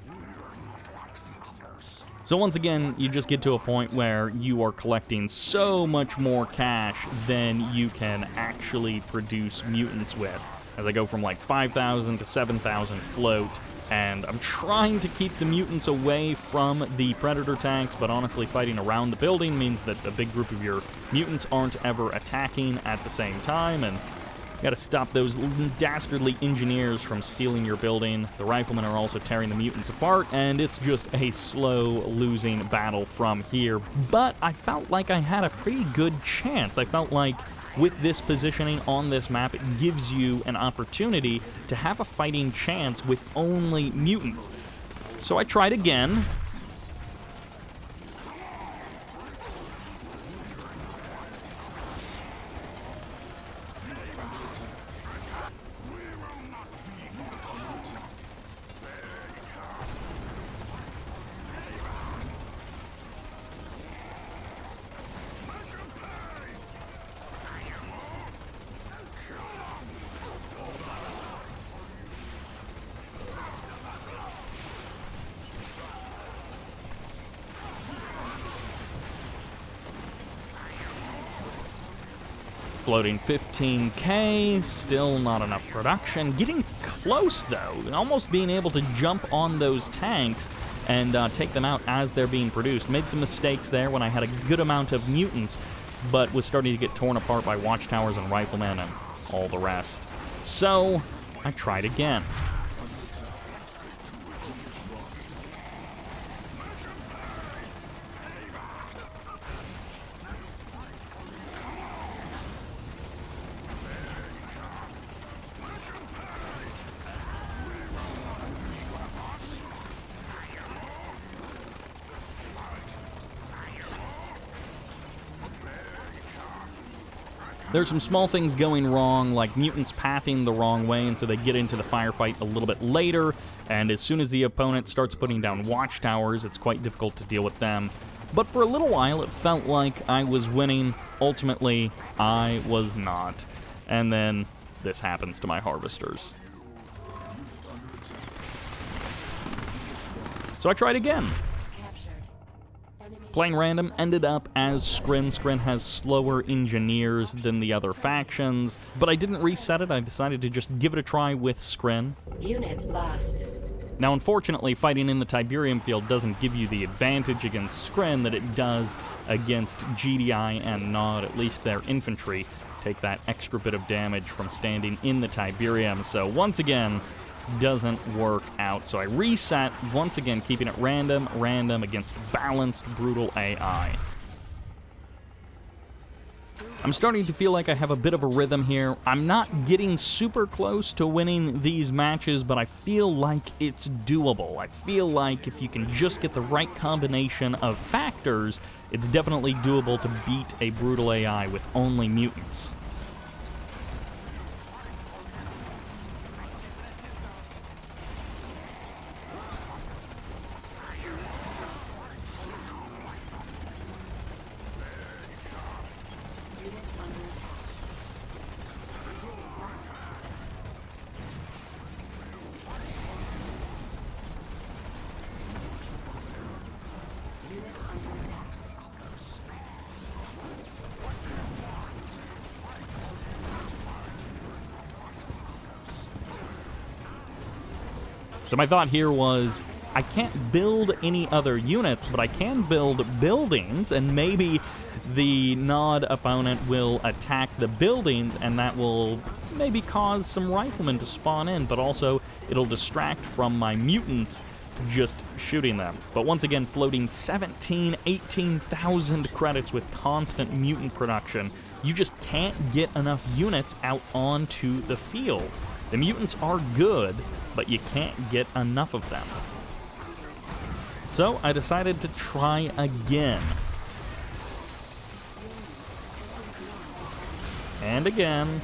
We're not like the others. So once again, you just get to a point where you are collecting so much more cash than you can actually produce mutants with. As I go from like 5,000 to 7,000 float, and I'm trying to keep the mutants away from the predator tanks, but honestly fighting around the building means that a big group of your mutants aren't ever attacking at the same time, and you gotta stop those dastardly engineers from stealing your building. The riflemen are also tearing the mutants apart, and it's just a slow losing battle from here. But I felt like I had a pretty good chance. I felt like with this positioning on this map, it gives you an opportunity to have a fighting chance with only mutants. So I tried again. Floating 15k, still not enough production. Getting close though, almost being able to jump on those tanks and take them out as they're being produced. Made some mistakes there when I had a good amount of mutants, but was starting to get torn apart by watchtowers and riflemen and all the rest. So I tried again. There's some small things going wrong, like mutants pathing the wrong way, and so they get into the firefight a little bit later, and as soon as the opponent starts putting down watchtowers, it's quite difficult to deal with them. But for a little while, it felt like I was winning. Ultimately, I was not. And then this happens to my harvesters. So I tried again. Playing random ended up as Skrin. Skrin has slower engineers than the other factions, but I didn't reset it. I decided to just give it a try with Skrin. Unit lost. Now, unfortunately, fighting in the Tiberium field doesn't give you the advantage against Skrin that it does against GDI and Nod. At least their infantry take that extra bit of damage from standing in the Tiberium. So once again, doesn't work out. So I reset, once again keeping it random against balanced, brutal AI. I'm starting to feel like I have a bit of a rhythm here. I'm not getting super close to winning these matches, but I feel like it's doable. I feel like if you can just get the right combination of factors, it's definitely doable to beat a brutal AI with only mutants. So my thought here was, I can't build any other units, but I can build buildings, and maybe the Nod opponent will attack the buildings, and that will maybe cause some riflemen to spawn in, but also it'll distract from my mutants just shooting them. But once again, floating 18,000 credits with constant mutant production, you just can't get enough units out onto the field. The mutants are good, but you can't get enough of them. So I decided to try again. And again.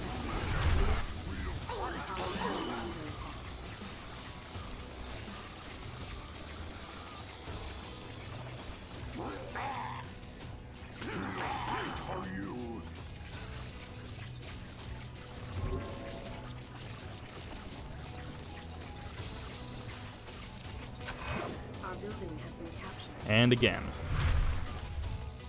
And again.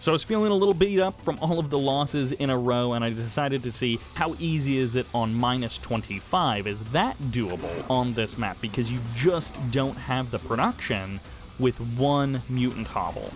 So I was feeling a little beat up from all of the losses in a row, and I decided to see how easy is it on -25. Is that doable on this map? Because you just don't have the production with one mutant hobble.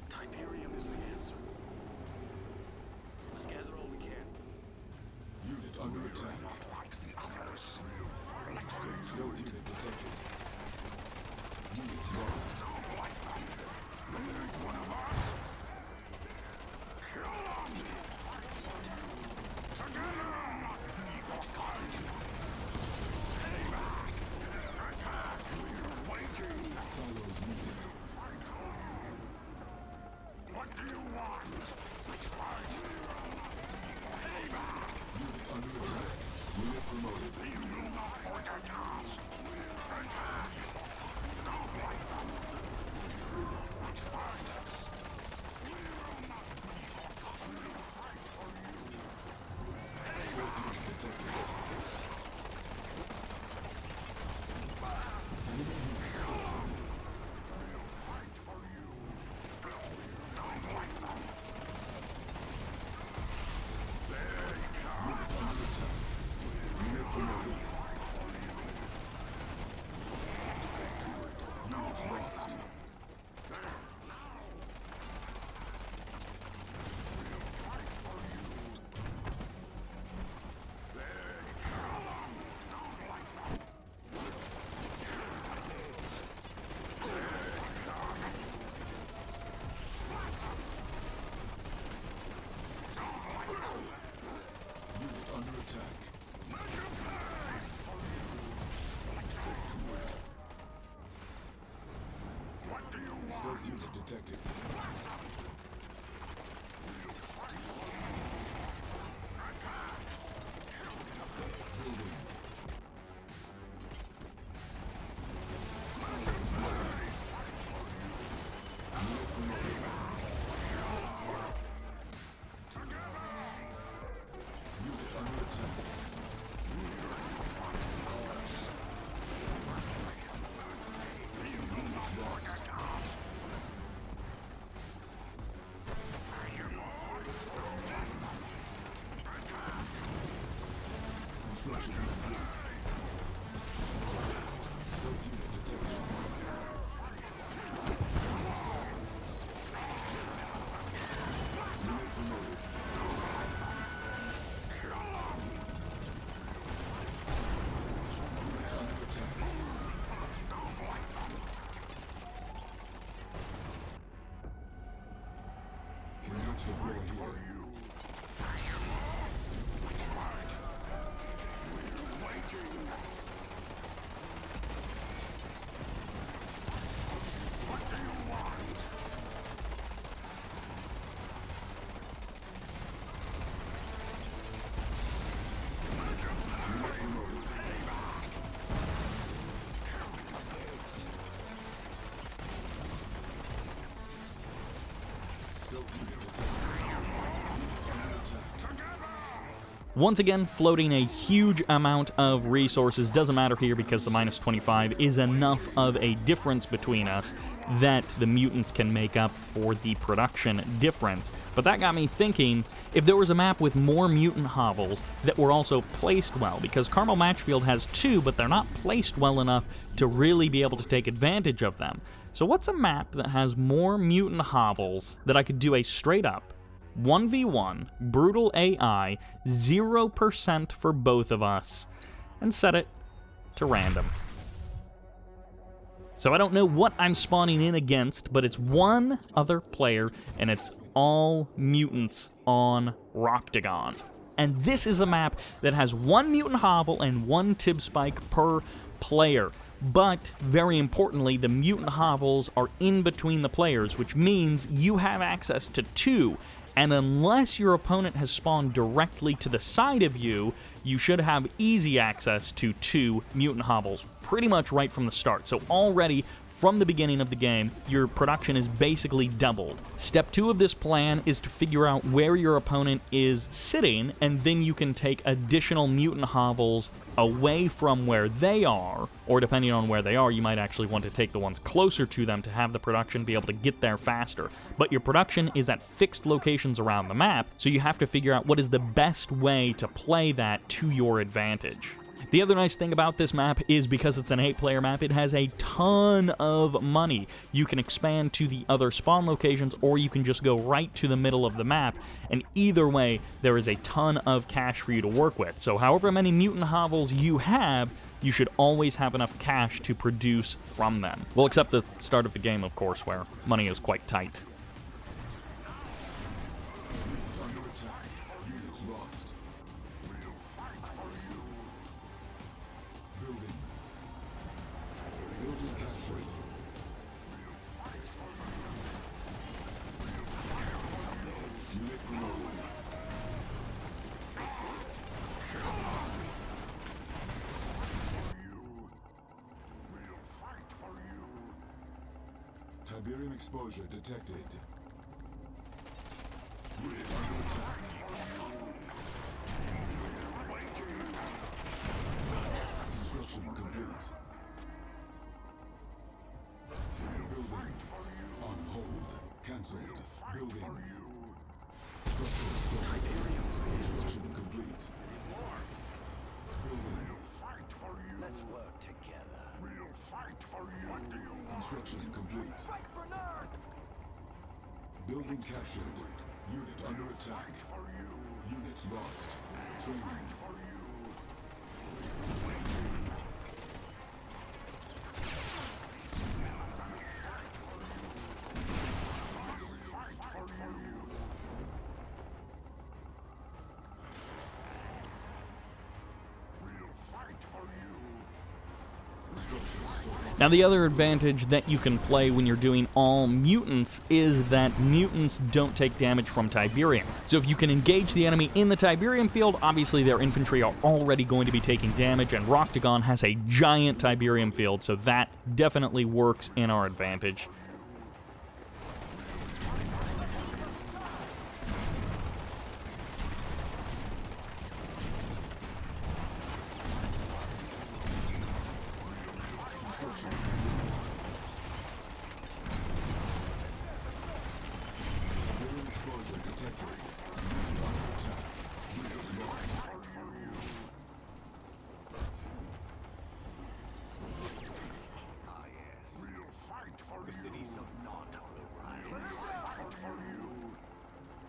Tiberium is the answer. Let's gather all we can. Unit under attack. Not like the others. Stealth unit detected. Unit lost. One of us. Kill them. Together, not evil fight. Stay back. Attack. We're waiting. Silos needed. What do you want? Let's fight. Stay back. Unit under attack. Unit promoted. You will not forget us. Attack. Don't like them. Let's fight. We will not be forgotten. We'll fight for you. Stealth unit detected. Fight for you. Don't like them. Unit under attack. Unit promoted. Unit lost. Unit under attack. What do you want? Stealth unit detected. Building. Unit promoted. Unit under attack. Unit lost. Once again, floating a huge amount of resources doesn't matter here because the minus 25 is enough of a difference between us that the mutants can make up for the production difference. But that got me thinking, if there was a map with more mutant hovels that were also placed well, because Caramel Matchfield has 2, but they're not placed well enough to really be able to take advantage of them. So what's a map that has more mutant hovels that I could do a straight up 1v1, brutal AI, 0% for both of us, and set it to random. So I don't know what I'm spawning in against, but it's one other player, and it's all mutants on Rocktagon. And this is a map that has 1 mutant hovel and 1 tib spike per player. But, very importantly, the mutant hovels are in between the players, which means you have access to 2. And unless your opponent has spawned directly to the side of you, you should have easy access to 2 mutant hovels pretty much right from the start. So already, from the beginning of the game, your production is basically doubled. Step 2 of this plan is to figure out where your opponent is sitting, and then you can take additional mutant hovels away from where they are, or depending on where they are, you might actually want to take the ones closer to them to have the production be able to get there faster. But your production is at fixed locations around the map, so you have to figure out what is the best way to play that to your advantage. The other nice thing about this map is because it's an 8-player map, it has a ton of money. You can expand to the other spawn locations, or you can just go right to the middle of the map, and either way, there is a ton of cash for you to work with. So however many mutant hovels you have, you should always have enough cash to produce from them. Well, except the start of the game, of course, where money is quite tight. Tiberium exposure detected. Construction complete. Building on hold. Cancelled. Building. Construction complete. Building. Let's work together. We'll fight for you. What do you want? Construction complete. Building captured. Unit under attack. Unit lost. Training. Now, the other advantage that you can play when you're doing all mutants is that mutants don't take damage from Tiberium. So if you can engage the enemy in the Tiberium field, obviously their infantry are already going to be taking damage, and Rocktagon has a giant Tiberium field, so that definitely works in our advantage.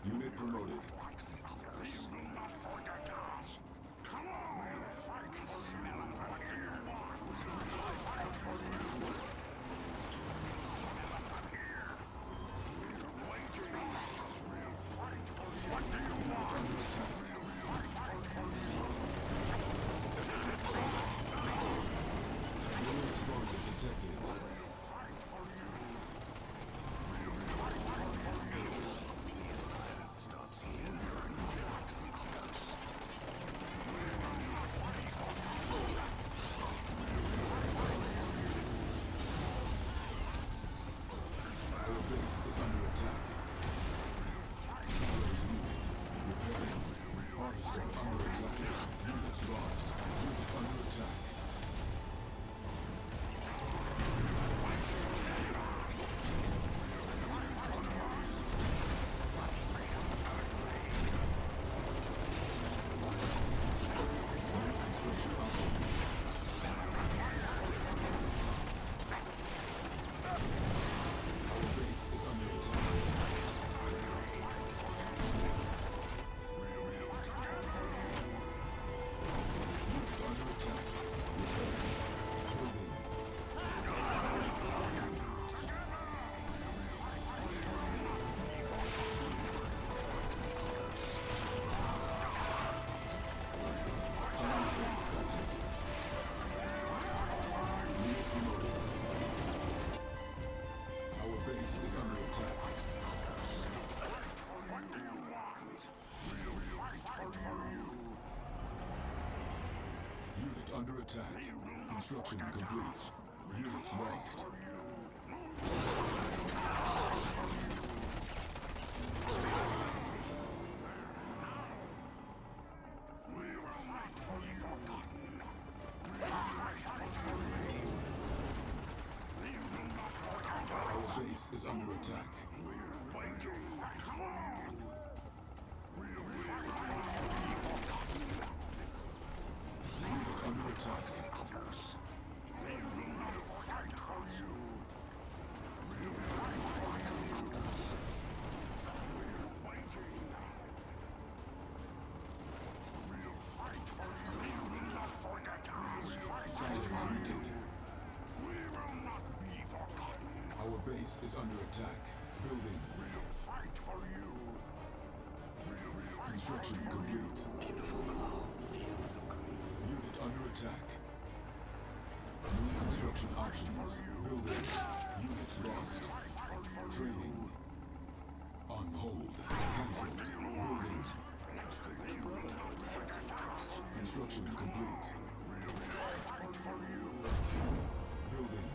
Unit promoted. attack. Construction complete. Unit lost. Our base is under attack. Unit under attack. Silence muted. Our base is under attack. Building. Construction complete. Unit under attack. New construction options. Building. Unit lost. Training. On hold. Cancelled. Building. Construction complete. Building.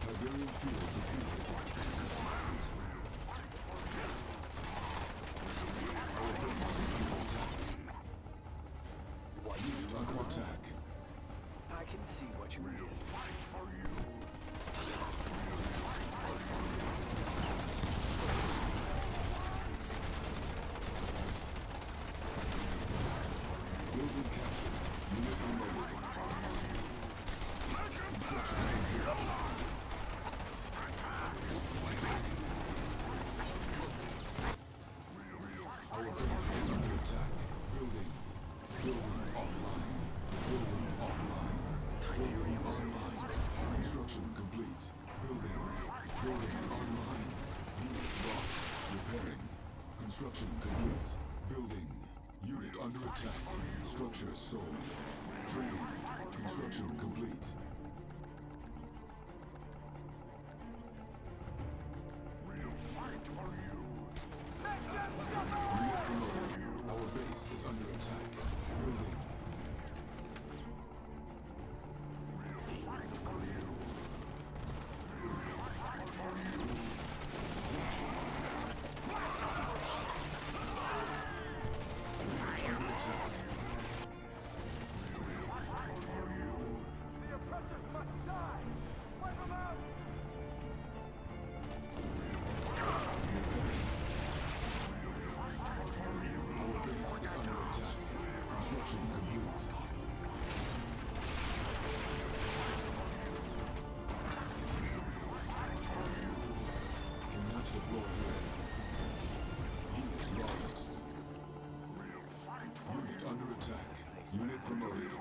Tiberium field completed. Our base is under attack. Unit under attack. I can see what you did. Building captured. Unit reloaded. Construction complete. Our base is under attack. Building. Building offline. Building offline. Building online. Construction complete. Building. Building online. Unit lost. Repairing. Construction complete. Building. Unit under attack. Structure sold. Training. Construction complete. Unit promoted.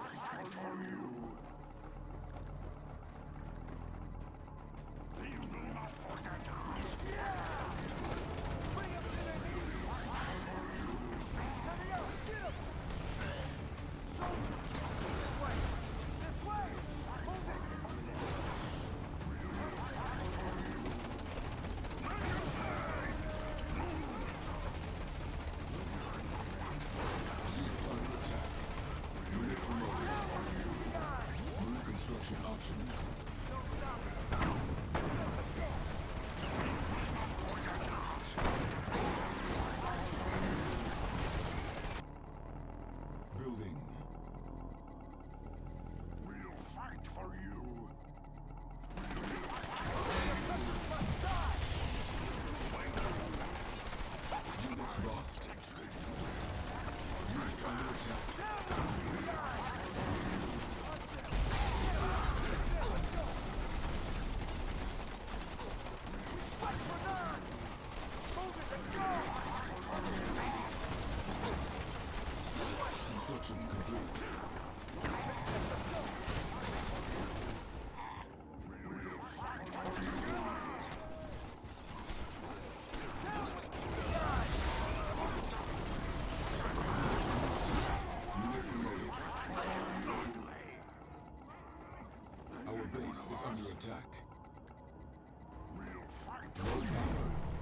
Our base is under attack.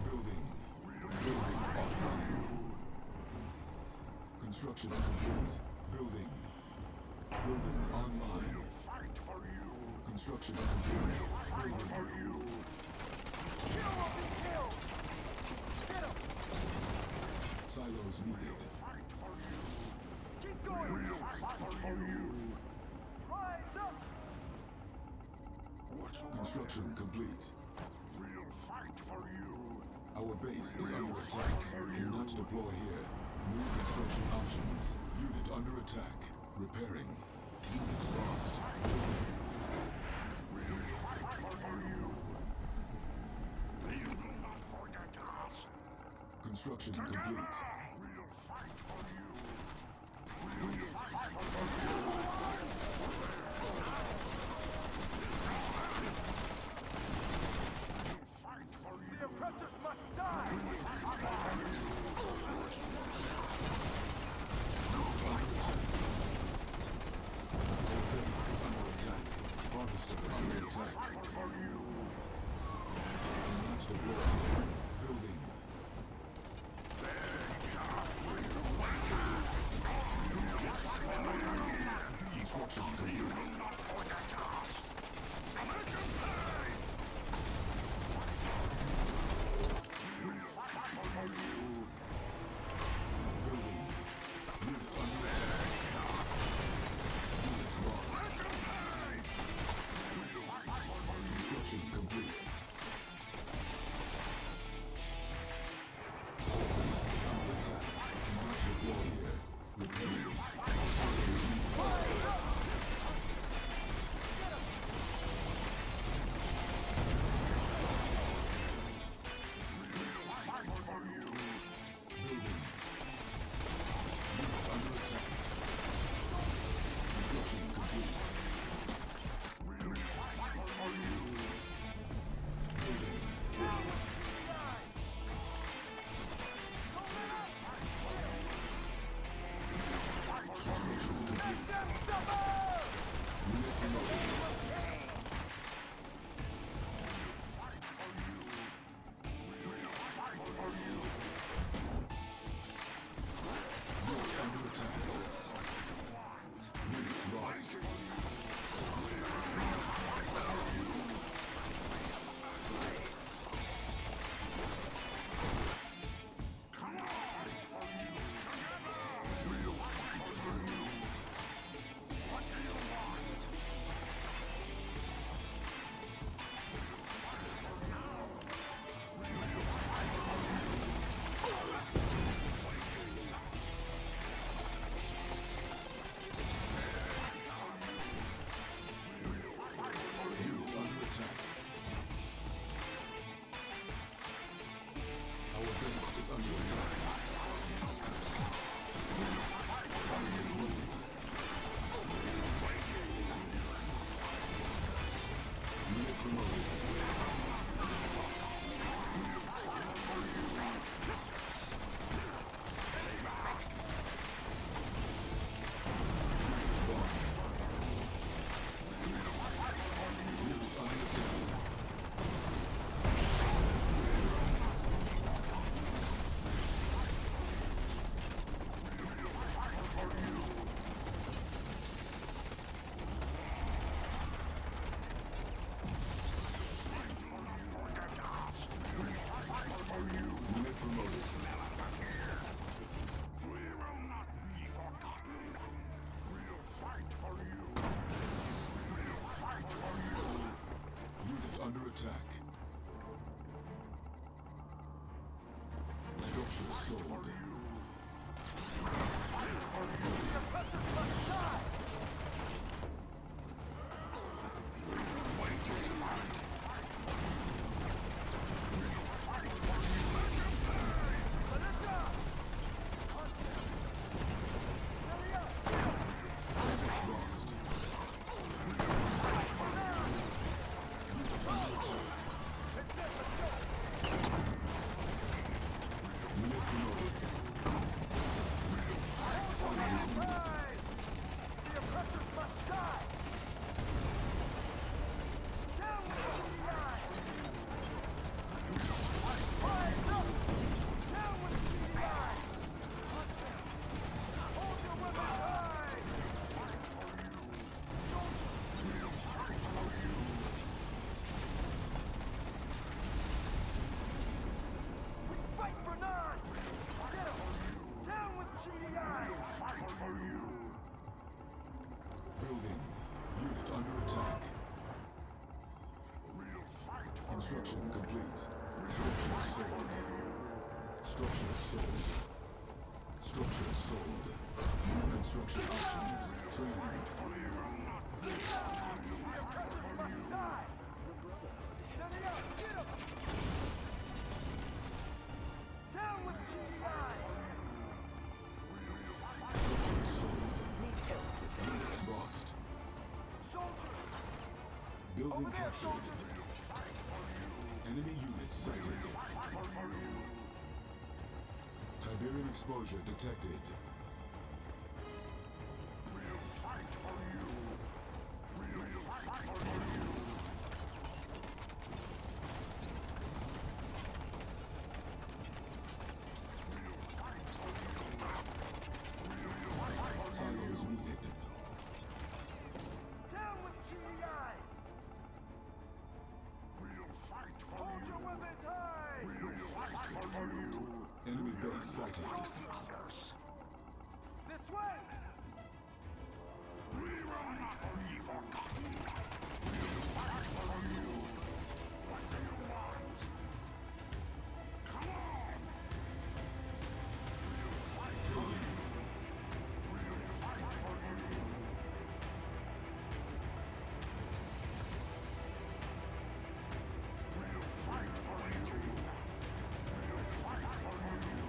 Building. Unit promoted. Construction complete. Building. Building online. Fight for you. Construction complete. Building. For you. Kill will be killed. Get him. Silos needed. Fight for you. Keep going. We'll fight for you. Rise up. Construction complete. We'll fight for you. Our base is under attack. Cannot deploy here. New construction options. Unit under attack. Repairing. Unit lost. We'll fight for you. You will not forget us. Construction complete. We'll fight for you. We'll fight for you. Fight for you. The oppressors must die. Our base is under attack. Harvester under attack. Fight for you. Cannot deploy here. Building. Construction complete. Building. Unit under attack. Unit lost. Construction complete. Base is under attack. Cannot deploy here. Repairing. Building. Unit under attack. Construction complete. Building. Unit promoted. Unit under attack. Unit lost. Unit under attack. Our base is under attack. Science needed. Unit promoted. Lost. Unit under attack. Unit promoted. We will not be forgotten. We'll fight for you. We'll fight for you. Unit under attack. Structure sold. Lost. Unit promoted. Construction complete. Structure sold. Structure sold. Structure sold. New construction options. Training. Structure sold. Unit lost. Building captured. Enemy units sighted. Tiberian exposure detected. Silos needed. Down with GDI! We'll fight for Hold your weapons high! We'll fight for you! Enemy base sighted. This way! We will not be forgotten! We'll fight for you! What do you want? Come on! We'll fight for you! We'll fight for you! We'll fight for you! We'll fight for you!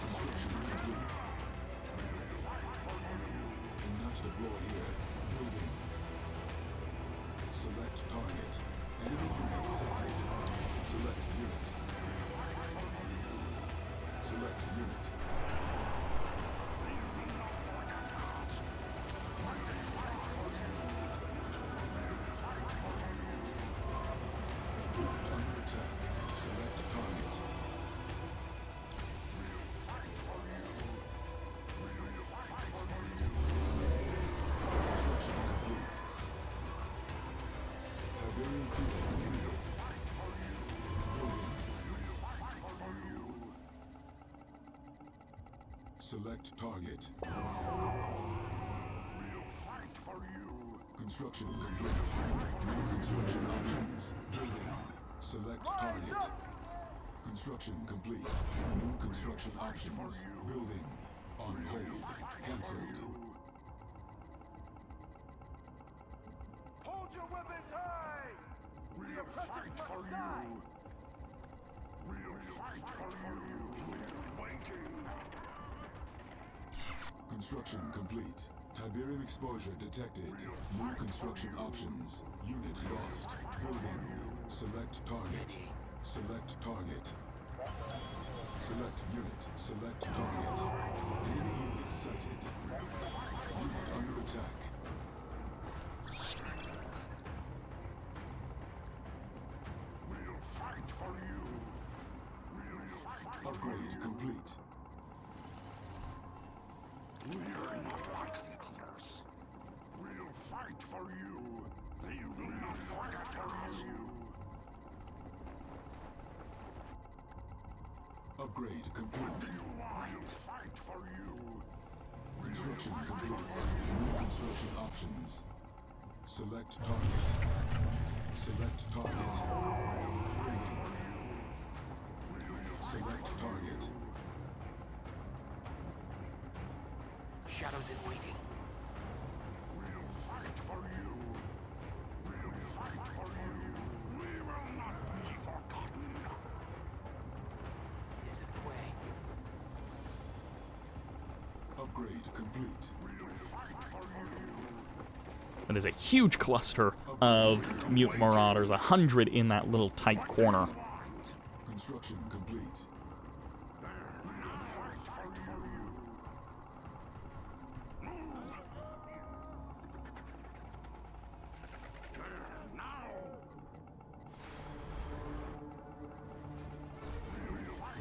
Construction complete. Cannot deploy here. Building. Select target. Enemy unit sighted. Select unit. Select unit. Unit under attack. Select target. Construction complete. Tiberian field needed. Building. Select target. Construction complete. New construction options. Building. Select target. Construction complete. New construction options. Building. On hold. Cancelled. Hold your weapons high! The oppressors must die! We'll fight for you! We're waiting! Construction complete. Tiberian exposure detected. New construction options. Unit lost. Building. Select target. Select target. Select unit. Select target. Enemy unit sighted. Unit under attack. We'll fight for you! We'll fight for Upgrade complete. We're not like the others. We'll fight for you. They will not forget you. Upgrade complete. We'll fight for you. Construction complete. New construction options. Select target. Select target. Select target. Shadows in waiting. We'll fight for you. We'll fight for you. We will not be forgotten. This is the way. Upgrade complete. We'll fight for you. That is a huge cluster of mutant marauders, 100 in that little tight corner. Construction complete.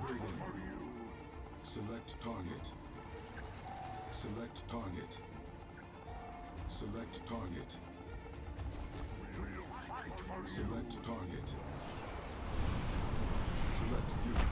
Building. Select target. Select target. Select target. We'll fight for Select target. Select unit.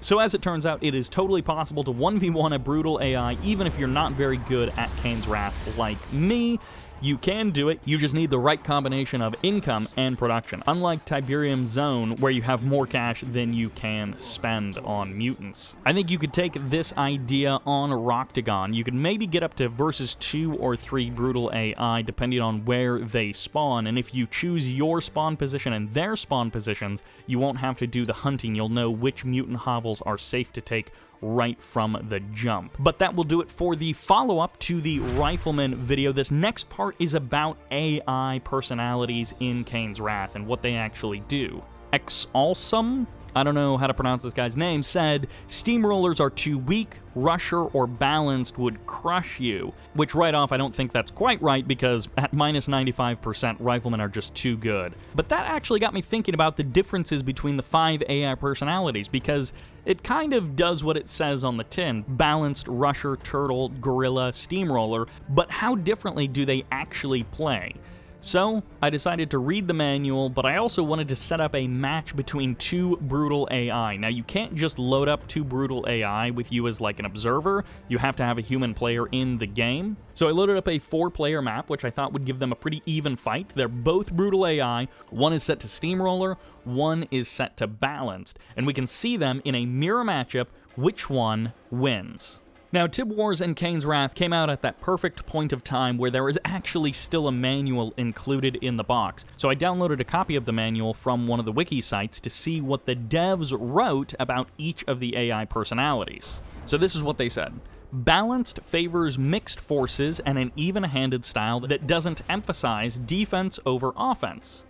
So as it turns out, it is totally possible to 1v1 a brutal AI, even if you're not very good at Kane's Wrath like me. You can do it, you just need the right combination of income and production, unlike Tiberium Zone, where you have more cash than you can spend on mutants. I think you could take this idea on Rocktagon. You could maybe get up to versus 2 or 3 brutal AI, depending on where they spawn, and if you choose your spawn position and their spawn positions, you won't have to do the hunting. You'll know which mutant hovels are safe to take right from the jump. But that will do it for the follow-up to the Rifleman video. This next part is about AI personalities in Kane's Wrath and what they actually do. Exalsum, I don't know how to pronounce this guy's name, said, steamrollers are too weak, rusher or balanced would crush you. Which right off, I don't think that's quite right, because at minus 95%, riflemen are just too good. But that actually got me thinking about the differences between the 5 AI personalities, because it kind of does what it says on the tin: balanced, rusher, turtle, gorilla, steamroller, but how differently do they actually play? So, I decided to read the manual, but I also wanted to set up a match between 2 brutal AI. Now, you can't just load up 2 brutal AI with you as like an observer. You have to have a human player in the game. So I loaded up a 4-player map, which I thought would give them a pretty even fight. They're both brutal AI. One is set to steamroller, one is set to balanced. And we can see them in a mirror matchup, which one wins. Now, Tib Wars and Kane's Wrath came out at that perfect point of time where there is actually still a manual included in the box. So I downloaded a copy of the manual from one of the wiki sites to see what the devs wrote about each of the AI personalities. So this is what they said. Balanced favors mixed forces and an even-handed style that doesn't emphasize defense over offense.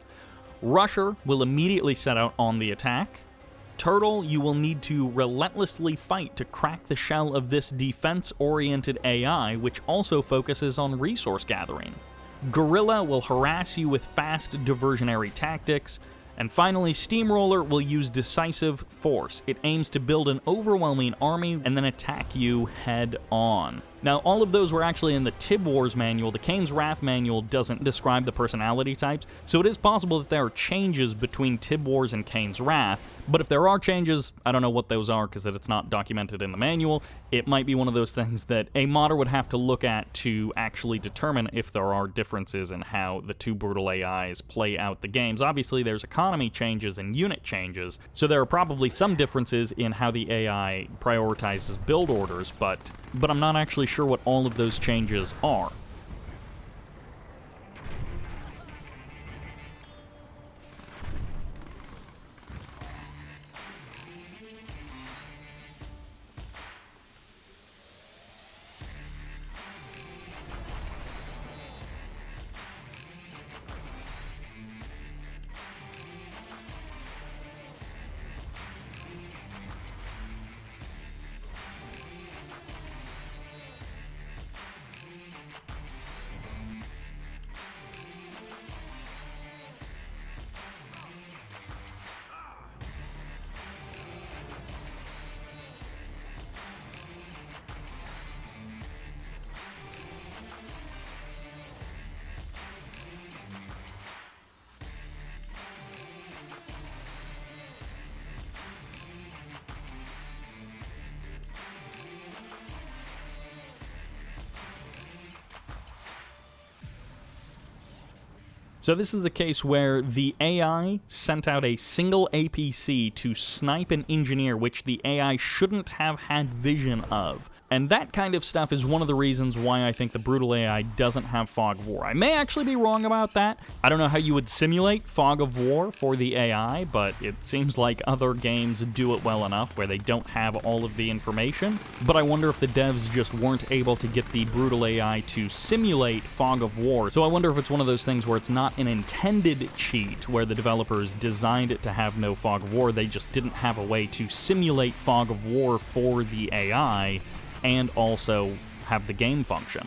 Rusher will immediately set out on the attack. Turtle, you will need to relentlessly fight to crack the shell of this defense-oriented AI, which also focuses on resource gathering. Gorilla will harass you with fast diversionary tactics. And finally, Steamroller will use decisive force. It aims to build an overwhelming army and then attack you head on. Now, all of those were actually in the Tib Wars manual. The Kane's Wrath manual doesn't describe the personality types, so it is possible that there are changes between Tib Wars and Kane's Wrath, but if there are changes, I don't know what those are because it's not documented in the manual. It might be one of those things that a modder would have to look at to actually determine if there are differences in how the 2 brutal AIs play out the games. Obviously, there's economy changes and unit changes, so there are probably some differences in how the AI prioritizes build orders, but I'm not actually sure what all of those changes are. So this is the case where the AI sent out a single APC to snipe an engineer, which the AI shouldn't have had vision of. And that kind of stuff is one of the reasons why I think the brutal AI doesn't have Fog of War. I may actually be wrong about that. I don't know how you would simulate Fog of War for the AI, but it seems like other games do it well enough where they don't have all of the information. But I wonder if the devs just weren't able to get the brutal AI to simulate Fog of War. So I wonder if it's one of those things where it's not an intended cheat, where the developers designed it to have no Fog of War, they just didn't have a way to simulate Fog of War for the AI, and also have the game function.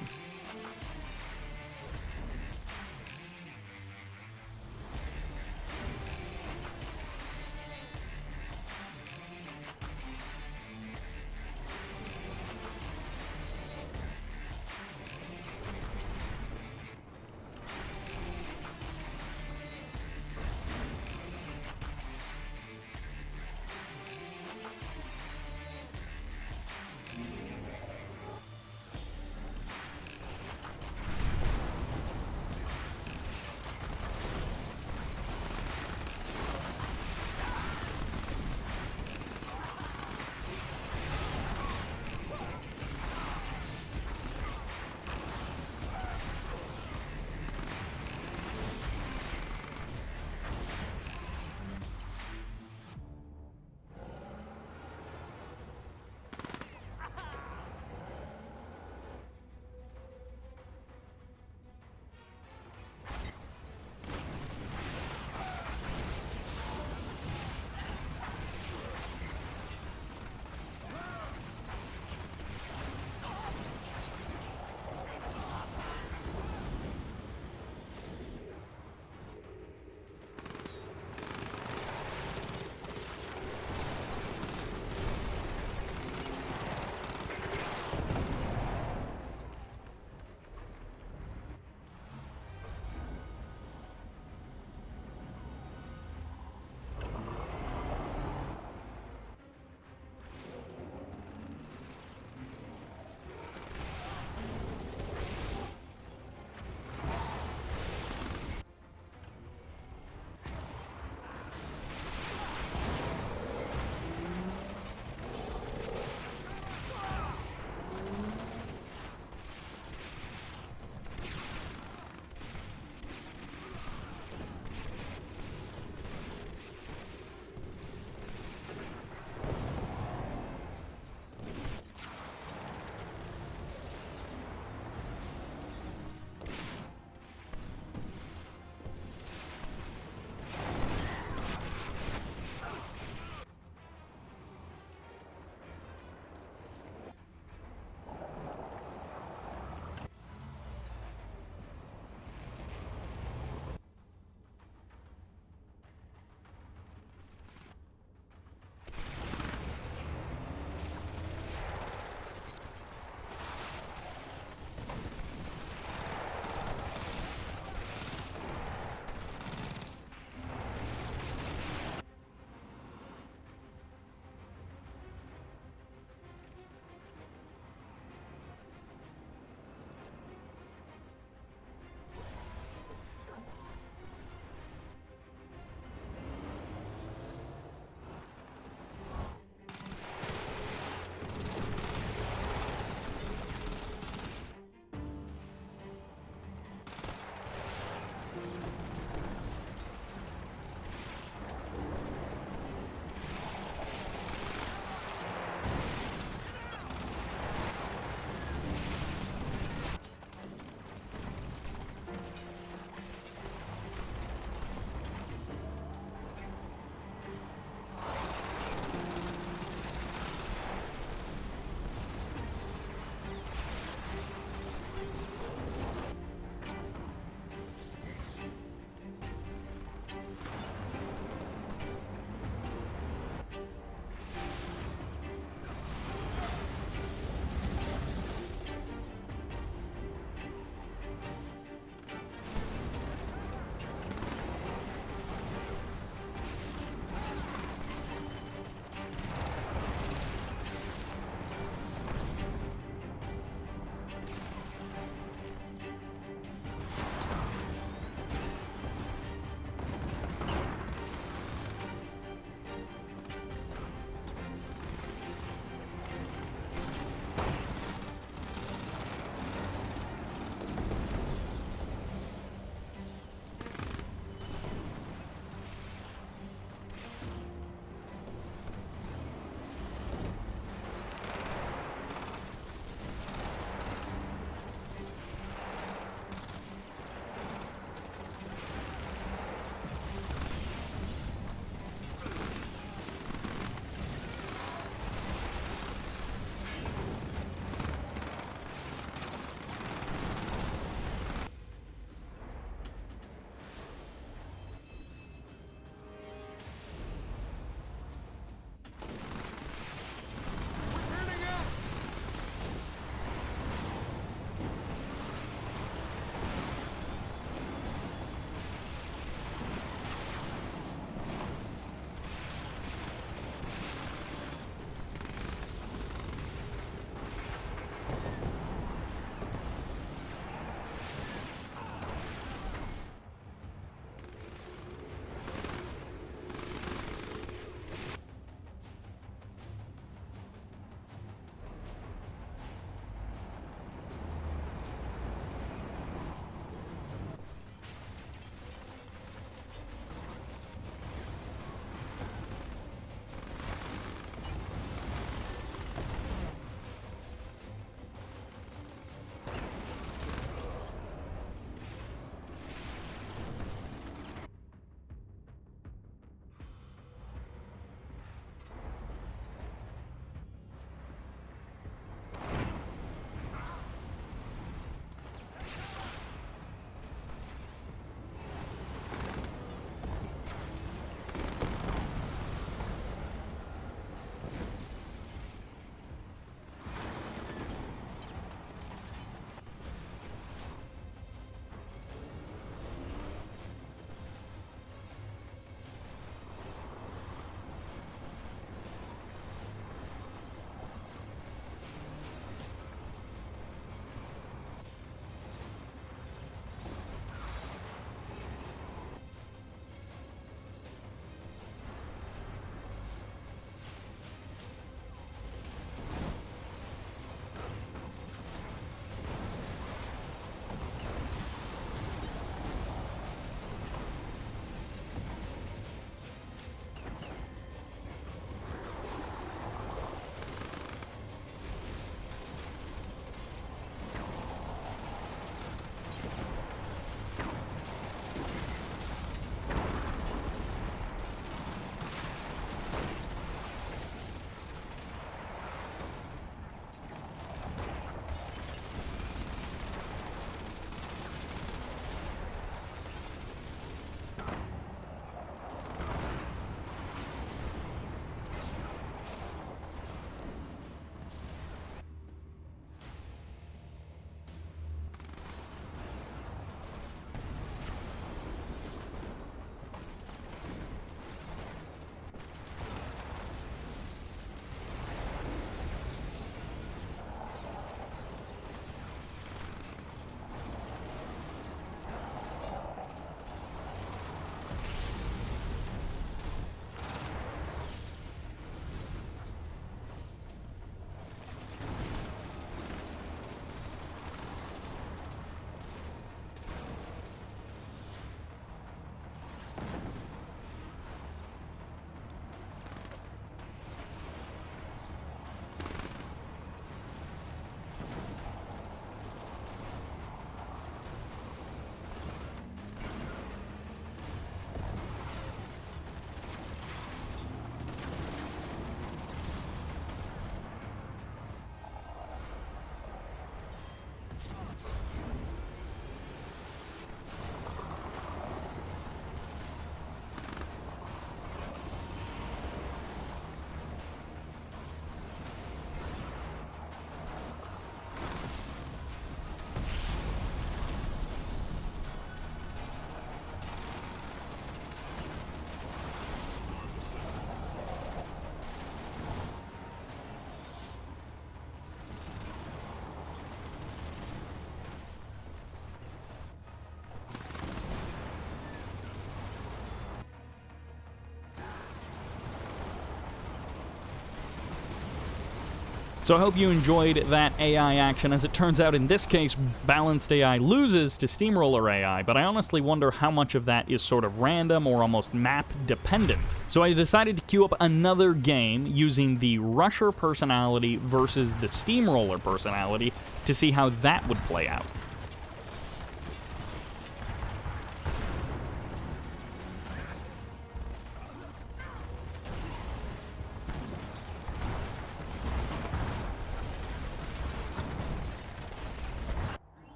So I hope you enjoyed that AI action. As it turns out, in this case, balanced AI loses to Steamroller AI, but I honestly wonder how much of that is sort of random or almost map-dependent. So I decided to queue up another game using the Rusher personality versus the Steamroller personality to see how that would play out.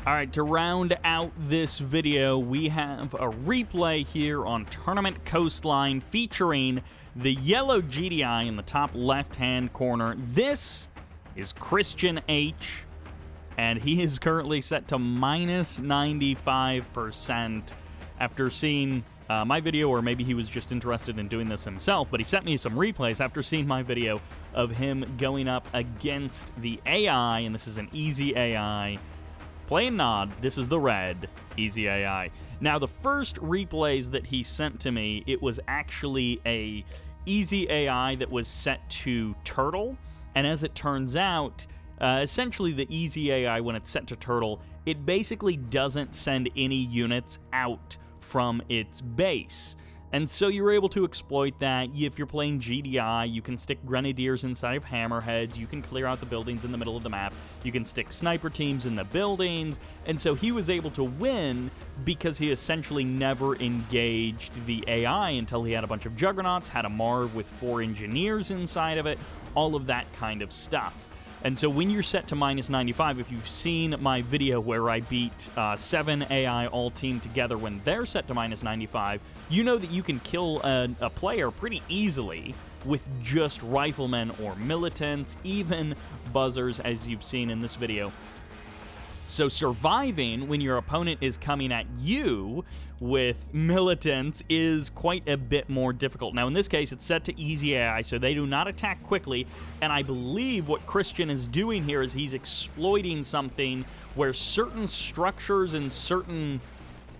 All right, to round out this video, we have a replay here on Tournament Coastline featuring the yellow GDI in the top left-hand corner. This is Christian H, and he is currently set to minus 95% after seeing my video, or maybe he was just interested in doing this himself, but he sent me some replays after seeing my video of him going up against the AI, and this is an easy AI. Playing Nod, this is the red, easy AI. Now, the first replays that he sent to me, it was actually a easy AI that was set to Turtle, and as it turns out, essentially the easy AI, when it's set to Turtle, it basically doesn't send any units out from its base. And so you're able to exploit that. If you're playing GDI, you can stick Grenadiers inside of Hammerheads, you can clear out the buildings in the middle of the map, you can stick sniper teams in the buildings, and so he was able to win because he essentially never engaged the AI until he had a bunch of Juggernauts, had a MARV with 4 engineers inside of it, all of that kind of stuff. And so when you're set to minus 95, if you've seen my video where I beat 7 AI all teamed together when they're set to minus 95, you know that you can kill a player pretty easily with just riflemen or militants, even buzzers, as you've seen in this video. So surviving when your opponent is coming at you with militants is quite a bit more difficult. Now, in this case, it's set to easy AI, so they do not attack quickly, and I believe what Christian is doing here is he's exploiting something where certain structures and certain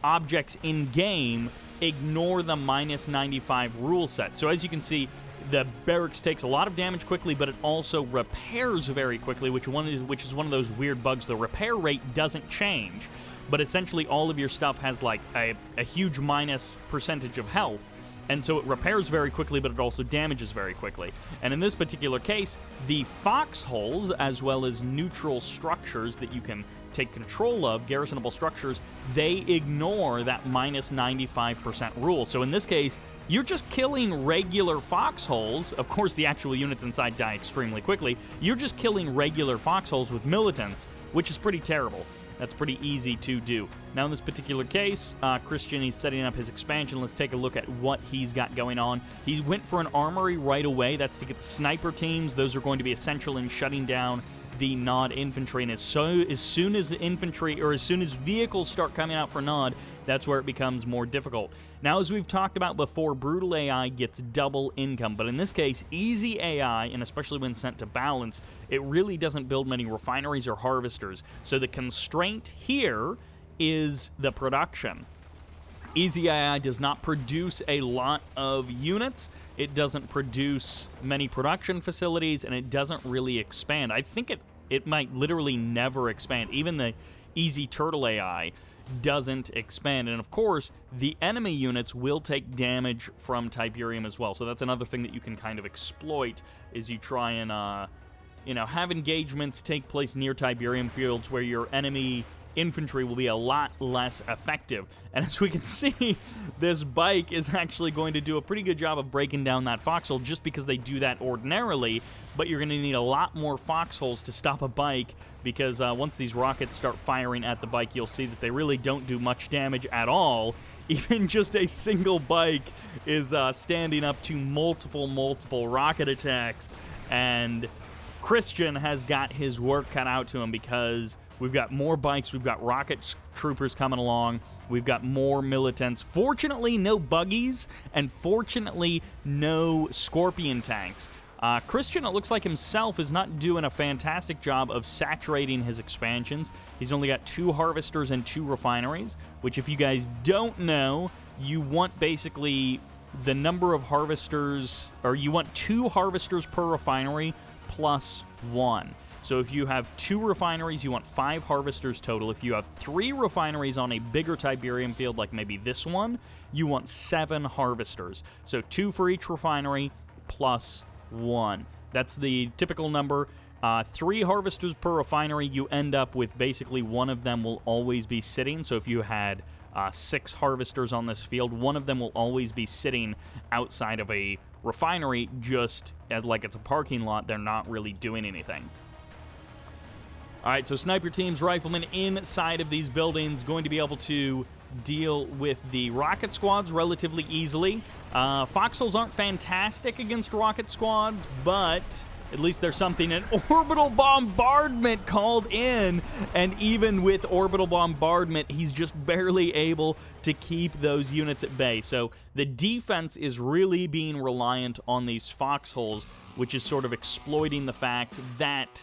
objects in-game ignore the minus 95 rule set. So as you can see, the barracks takes a lot of damage quickly, but it also repairs very quickly, which is one of those weird bugs. The repair rate doesn't change, but essentially all of your stuff has like a huge minus percentage of health, and so it repairs very quickly, but it also damages very quickly. And in this particular case, the foxholes, as well as neutral structures that you can take control of, garrisonable structures, they ignore that minus 95% rule. So in this case, you're just killing regular foxholes. Of course, the actual units inside die extremely quickly. You're just killing regular foxholes with militants, which is pretty terrible. That's pretty easy to do. Now, in this particular case, Christian, he's setting up his expansion. Let's take a look at what he's got going on. He went for an armory right away. That's to get the sniper teams. Those are going to be essential in shutting down the Nod infantry, and as soon as the infantry, or as soon as vehicles start coming out for Nod, that's where it becomes more difficult. Now, as we've talked about before, Brutal AI gets double income, but in this case, Easy AI, and especially when sent to balance, it really doesn't build many refineries or harvesters. So the constraint here is the production. Easy AI does not produce a lot of units, it doesn't produce many production facilities, and it doesn't really expand. I think it might literally never expand. Even the Easy Turtle AI doesn't expand. And of course, the enemy units will take damage from Tiberium as well. So that's another thing that you can kind of exploit, is you try and, have engagements take place near Tiberium fields where your enemy infantry will be a lot less effective. And as we can see, this bike is actually going to do a pretty good job of breaking down that foxhole, just because they do that ordinarily, but you're going to need a lot more foxholes to stop a bike, because once these rockets start firing at the bike, you'll see that they really don't do much damage at all. Even just a single bike is standing up to multiple rocket attacks, and Christian has got his work cut out to him, because we've got more bikes, we've got rocket troopers coming along, we've got more militants. Fortunately, no buggies, and fortunately, no scorpion tanks. Christian, it looks like himself, is not doing a fantastic job of saturating his expansions. He's only got 2 harvesters and 2 refineries, which, if you guys don't know, you want basically the number of harvesters, or you want 2 harvesters per refinery plus 1. So if you have 2 refineries, you want 5 harvesters total. If you have 3 refineries on a bigger Tiberium field, like maybe this one, you want 7 harvesters. So 2 for each refinery plus 1. That's the typical number. 3 harvesters per refinery, you end up with basically one of them will always be sitting. So if you had 6 harvesters on this field, one of them will always be sitting outside of a refinery, just as like it's a parking lot. They're not really doing anything. All right, so sniper teams, riflemen inside of these buildings going to be able to deal with the rocket squads relatively easily. Foxholes aren't fantastic against rocket squads, but at least there's something. An orbital bombardment called in, and even with orbital bombardment, he's just barely able to keep those units at bay. So the defense is really being reliant on these foxholes, which is sort of exploiting the fact that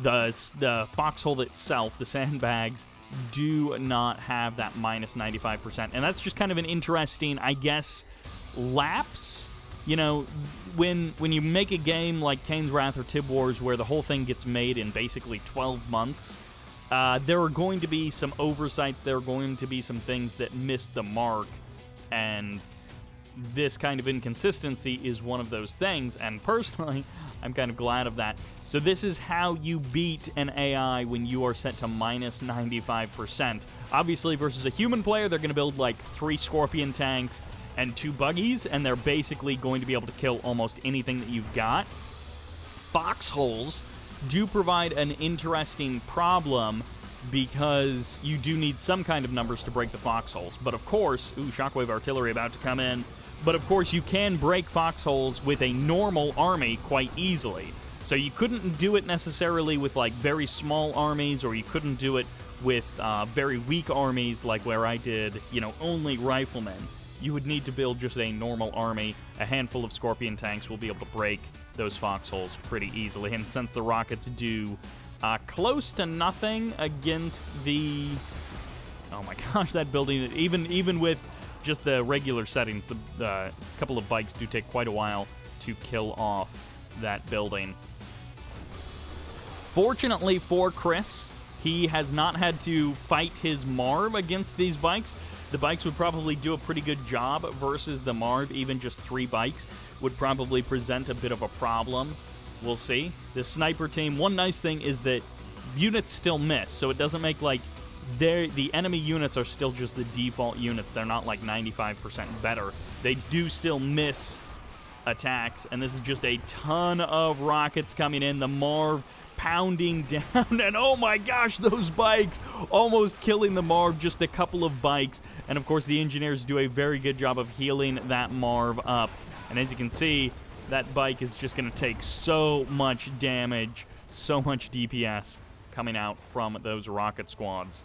the foxhole itself, the sandbags, do not have that minus 95%. And that's just kind of an interesting, I guess, lapse. You know, when you make a game like Kane's Wrath or Tib Wars where the whole thing gets made in basically 12 months, there are going to be some oversights, there are going to be some things that miss the mark, and this kind of inconsistency is one of those things, and personally, I'm kind of glad of that. So this is how you beat an AI when you are set to minus 95%. Obviously, versus a human player, they're going to build like 3 Scorpion tanks and 2 buggies, and they're basically going to be able to kill almost anything that you've got. Foxholes do provide an interesting problem because you do need some kind of numbers to break the foxholes. But of course, shockwave artillery about to come in. But of course, you can break foxholes with a normal army quite easily. So you couldn't do it necessarily with like very small armies, or you couldn't do it with very weak armies like where I did, you know, only riflemen. You would need to build just a normal army. A handful of Scorpion tanks will be able to break those foxholes pretty easily. And since the rockets do close to nothing against the... Oh my gosh, that building, even with just the regular settings, the couple of bikes do take quite a while to kill off that building. Fortunately for Chris, he has not had to fight his MARV against these bikes. The bikes would probably do a pretty good job versus the MARV. Even just 3 bikes would probably present a bit of a problem. We'll see. The sniper team, one nice thing is that units still miss, so it doesn't make like the enemy units are still just the default units. They're not like 95% better. They do still miss attacks, and this is just a ton of rockets coming in. The MARV pounding down, and oh my gosh, those bikes almost killing the MARV. Just a couple of bikes, and of course the engineers do a very good job of healing that MARV up. And as you can see, that bike is just going to take so much damage, so much DPS coming out from those rocket squads.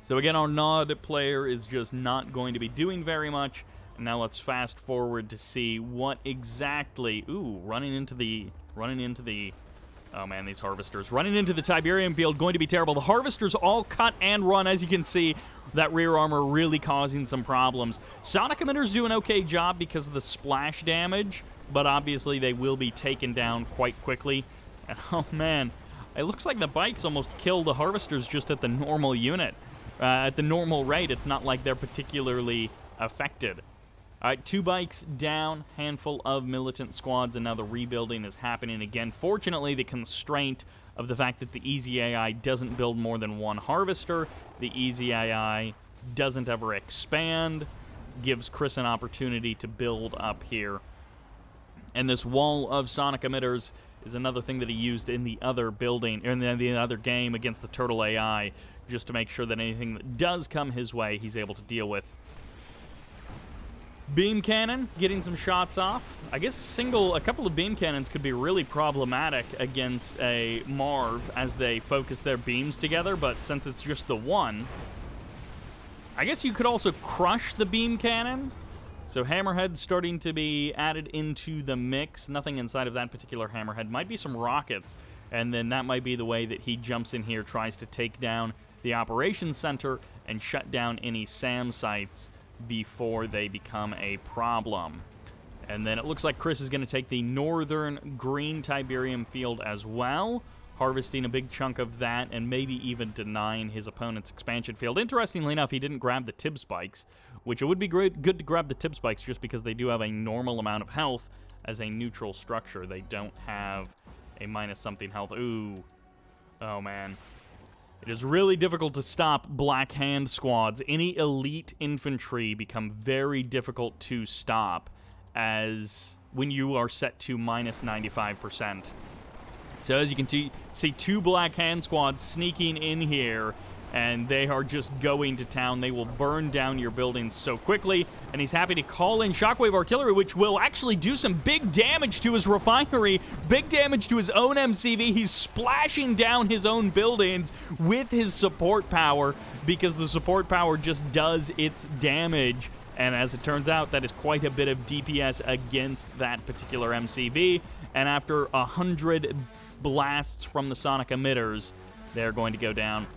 So again, our Nod player is just not going to be doing very much. And now let's fast forward to see what exactly... running into the... Oh man, these harvesters. Running into the Tiberium field, going to be terrible. The harvesters all cut and run, as you can see. That rear armor really causing some problems. Sonic emitters do an okay job because of the splash damage, but obviously they will be taken down quite quickly. And oh man, it looks like the bikes almost kill the harvesters just at the normal unit. At the normal rate, it's not like they're particularly affected. All right, 2 bikes down, handful of militant squads, and now the rebuilding is happening again. Fortunately, the constraint of the fact that the Easy AI doesn't build more than 1 harvester, the Easy AI doesn't ever expand, gives Chris an opportunity to build up here. And this wall of sonic emitters is another thing that he used in the other building, in the other game against the Turtle AI, just to make sure that anything that does come his way, he's able to deal with. Beam cannon, getting some shots off. I guess a couple of beam cannons could be really problematic against a MARV as they focus their beams together, but since it's just the one, I guess you could also crush the beam cannon. So Hammerhead starting to be added into the mix. Nothing inside of that particular Hammerhead. Might be some rockets, and then that might be the way that he jumps in here, tries to take down the operations center and shut down any SAM sites before they become a problem. And then it looks like Chris is going to take the northern green Tiberium field as well, harvesting a big chunk of that and maybe even denying his opponent's expansion field. Interestingly enough, he didn't grab the Tib spikes, which it would be good to grab the Tib spikes just because they do have a normal amount of health as a neutral structure. They don't have a minus something health. Ooh. Oh, man. It is really difficult to stop Black Hand squads. Any elite infantry become very difficult to stop as when you are set to minus 95%. So as you can see 2 Black Hand squads sneaking in here, and they are just going to town. They will burn down your buildings so quickly, and he's happy to call in Shockwave Artillery, which will actually do some big damage to his refinery, big damage to his own MCV. He's splashing down his own buildings with his support power, because the support power just does its damage, and as it turns out, that is quite a bit of DPS against that particular MCV, and after 100 blasts from the sonic emitters, they're going to go down.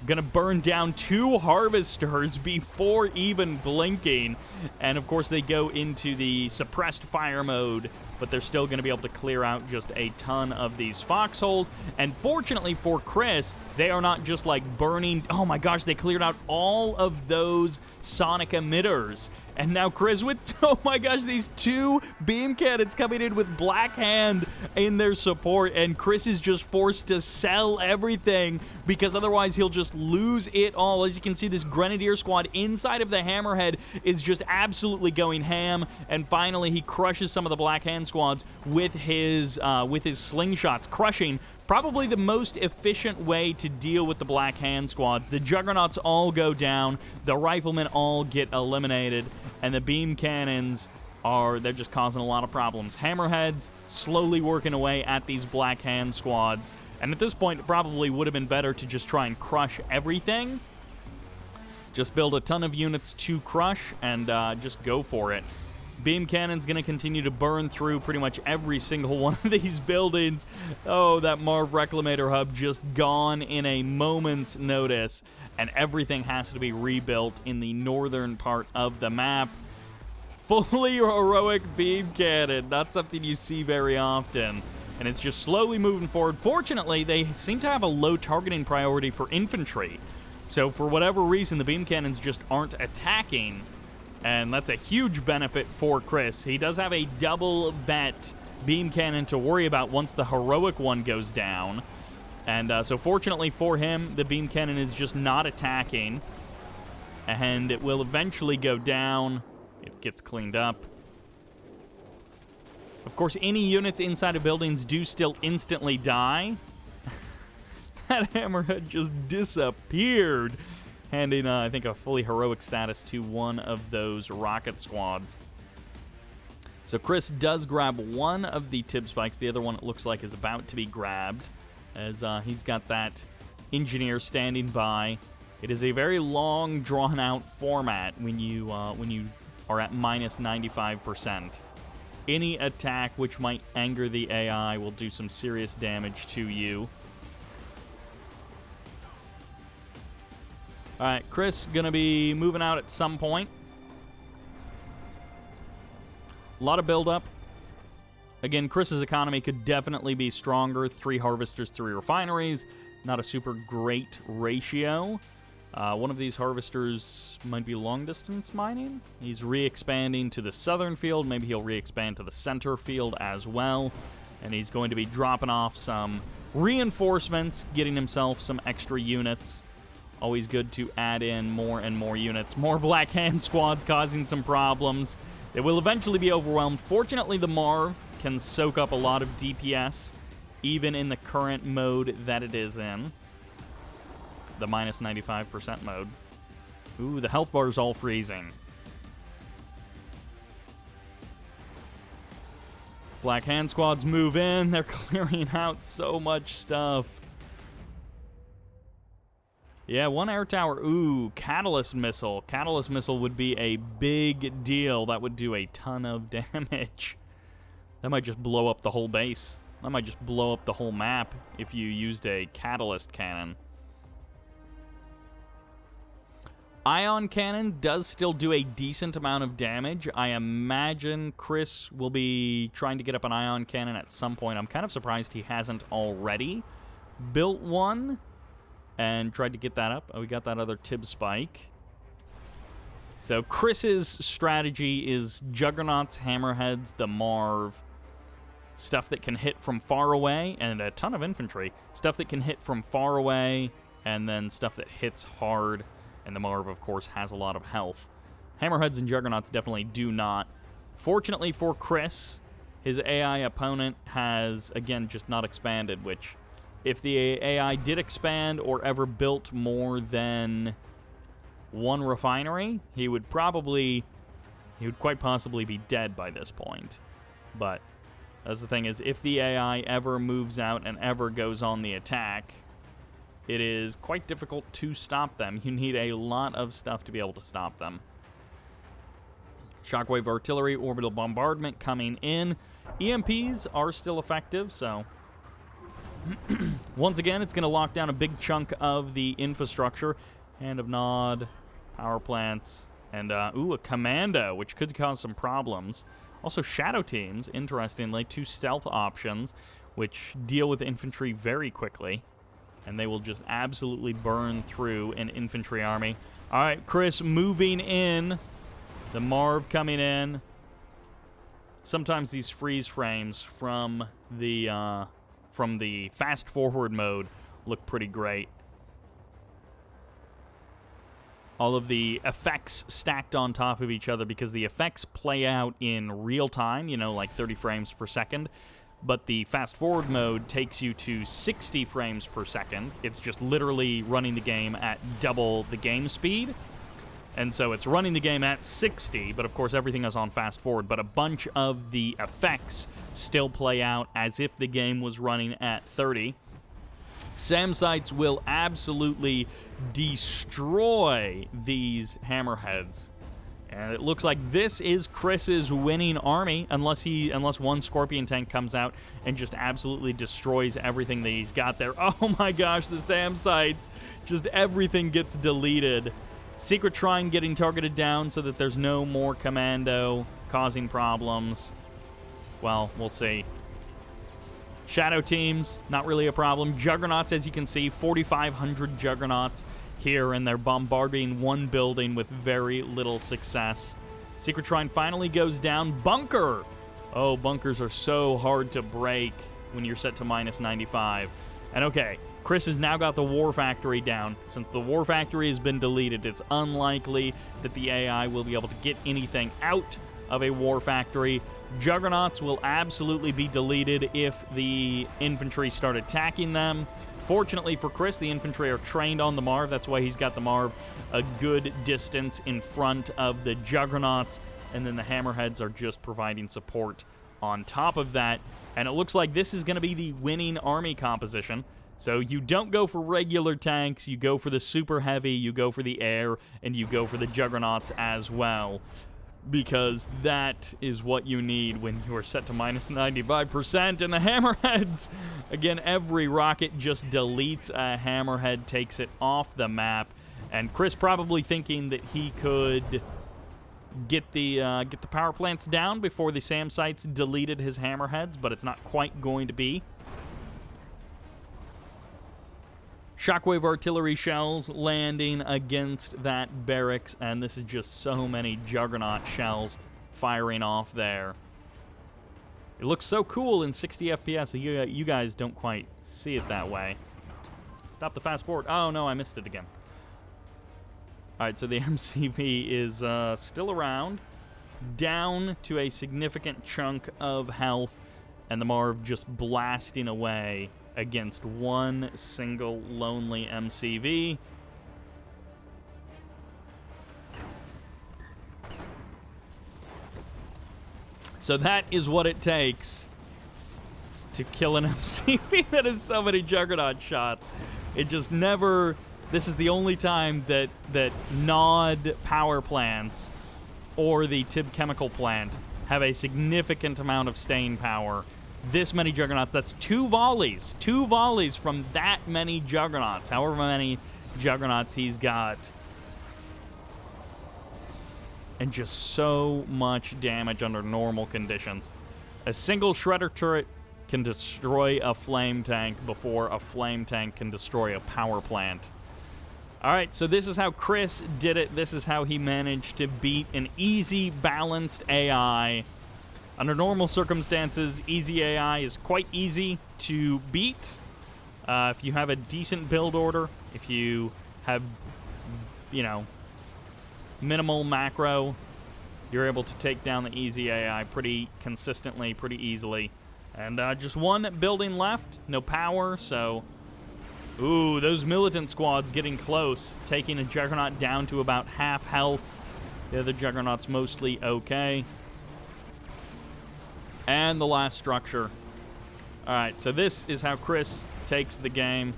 Gonna burn down 2 harvesters before even blinking. And of course they go into the suppressed fire mode, but they're still gonna be able to clear out just a ton of these foxholes. And fortunately for Chris, they are not just like burning. Oh my gosh, they cleared out all of those sonic emitters. And now Chris with, oh my gosh, these 2 beam cannons coming in with Black Hand in their support, and Chris is just forced to sell everything because otherwise he'll just lose it all. As you can see, this Grenadier squad inside of the Hammerhead is just absolutely going ham, and finally he crushes some of the Black Hand squads with his slingshots, crushing probably the most efficient way to deal with the Black Hand squads. The Juggernauts all go down, the Riflemen all get eliminated, and the beam cannons they're just causing a lot of problems. Hammerheads slowly working away at these Black Hand squads, and at this point it probably would have been better to just try and crush everything. Just build a ton of units to crush and just go for it. Beam cannon's going to continue to burn through pretty much every single one of these buildings. Oh, that MARV Reclamator hub just gone in a moment's notice, and everything has to be rebuilt in the northern part of the map. Fully heroic beam cannon, not something you see very often, and it's just slowly moving forward. Fortunately, they seem to have a low targeting priority for infantry, so for whatever reason, the beam cannons just aren't attacking. And that's a huge benefit for Chris. He does have a double vet beam cannon to worry about once the heroic one goes down. And so fortunately for him, the beam cannon is just not attacking. And it will eventually go down. It gets cleaned up. Of course, any units inside of buildings do still instantly die. That Hammerhead just disappeared, handing, I think, a fully heroic status to one of those rocket squads. So Chris does grab one of the Tib spikes. The other one, it looks like, is about to be grabbed, as he's got that engineer standing by. It is a very long, drawn-out format when you are at minus 95%. Any attack which might anger the AI will do some serious damage to you. All right, Chris gonna be moving out at some point. A lot of buildup. Again, Chris's economy could definitely be stronger. 3 harvesters, 3 refineries. Not a super great ratio. One of these harvesters might be long-distance mining. He's re-expanding to the southern field. Maybe he'll re-expand to the center field as well. And he's going to be dropping off some reinforcements, getting himself some extra units. Always good to add in more and more units. More Black Hand squads causing some problems. They will eventually be overwhelmed. Fortunately, the MARV can soak up a lot of DPS, even in the current mode that it is in. The minus 95% mode. Ooh, the health bar is all freezing. Black Hand squads move in. They're clearing out so much stuff. Yeah, 1 air tower. Ooh, Catalyst Missile. Catalyst Missile would be a big deal. That would do a ton of damage. That might just blow up the whole base. That might just blow up the whole map if you used a Catalyst Cannon. Ion Cannon does still do a decent amount of damage. I imagine Chris will be trying to get up an Ion Cannon at some point. I'm kind of surprised he hasn't already built one and tried to get that up. Oh, we got that other Tib spike. So Chris's strategy is Juggernauts, Hammerheads, the MARV, stuff that can hit from far away, and a ton of infantry. Stuff that can hit from far away, and then stuff that hits hard. And the MARV, of course, has a lot of health. Hammerheads and Juggernauts definitely do not. Fortunately for Chris, His AI opponent has, again, just not expanded, which, if the AI did expand or ever built more than one refinery, he would quite possibly be dead by this point. But that's the thing is, if the AI ever moves out and ever goes on the attack, it is quite difficult to stop them. You need a lot of stuff to be able to stop them. Shockwave artillery, orbital bombardment coming in. EMPs are still effective, so once again, it's going to lock down a big chunk of the infrastructure. Hand of Nod, power plants, and, a commando, which could cause some problems. Also, shadow teams, interestingly, 2 stealth options, which deal with infantry very quickly, and they will just absolutely burn through an infantry army. All right, Chris moving in. The MARV coming in. Sometimes these freeze frames from the fast forward mode look pretty great. All of the effects stacked on top of each other because the effects play out in real time, like 30 frames per second. But the fast forward mode takes you to 60 frames per second. It's just literally running the game at double the game speed. And so it's running the game at 60, but of course everything is on fast forward. But a bunch of the effects still play out as if the game was running at 30. SAM sites will absolutely destroy these hammerheads. And it looks like this is Chris's winning army, unless one Scorpion tank comes out and just absolutely destroys everything that he's got there. Oh my gosh, the SAM sites, just everything gets deleted. Secret Shrine getting targeted down so that there's no more commando causing problems. Well, we'll see. Shadow teams, not really a problem. Juggernauts, as you can see, 4,500 Juggernauts here, and they're bombarding one building with very little success. Secret Shrine finally goes down. Bunker! Oh, bunkers are so hard to break when you're set to minus 95. And okay, Chris has now got the War Factory down. Since the War Factory has been deleted, it's unlikely that the AI will be able to get anything out of a War Factory. Juggernauts will absolutely be deleted if the infantry start attacking them. Fortunately for Chris, the infantry are trained on the MARV. That's why he's got the MARV a good distance in front of the Juggernauts. And then the Hammerheads are just providing support on top of that. And it looks like this is going to be the winning army composition. So you don't go for regular tanks, you go for the super heavy, you go for the air, and you go for the Juggernauts as well. Because that is what you need when you are set to minus 95%. And the Hammerheads, again, every rocket just deletes a Hammerhead, takes it off the map. And Chris probably thinking that he could get the power plants down before the SAM sites deleted his Hammerheads, but it's not quite going to be. Shockwave artillery shells landing against that barracks, and this is just so many Juggernaut shells firing off there. It looks so cool in 60 FPS, so you guys don't quite see it that way. Stop the fast forward. Oh no, I missed it again. Alright, so the MCV is still around, down to a significant chunk of health, and the MARV just blasting away against one single lonely MCV. So that is what it takes to kill an MCV that has so many Juggernaut shots. It just never... This is the only time that Nod power plants or the Tib chemical plant have a significant amount of staying power. This many Juggernauts, that's 2 volleys. 2 volleys from that many Juggernauts, however many Juggernauts he's got. And just so much damage under normal conditions. A single Shredder turret can destroy a flame tank before a flame tank can destroy a power plant. Alright, so this is how Chris did it. This is how he managed to beat an easy, balanced AI. Under normal circumstances, easy AI is quite easy to beat. If you have a decent build order, if you have, minimal macro, you're able to take down the easy AI pretty consistently, pretty easily. And just one building left, no power, so... Ooh, those militant squads getting close, taking a Juggernaut down to about half health. The other Juggernaut's mostly okay. And the last structure. Alright, so this is how Chris takes the game.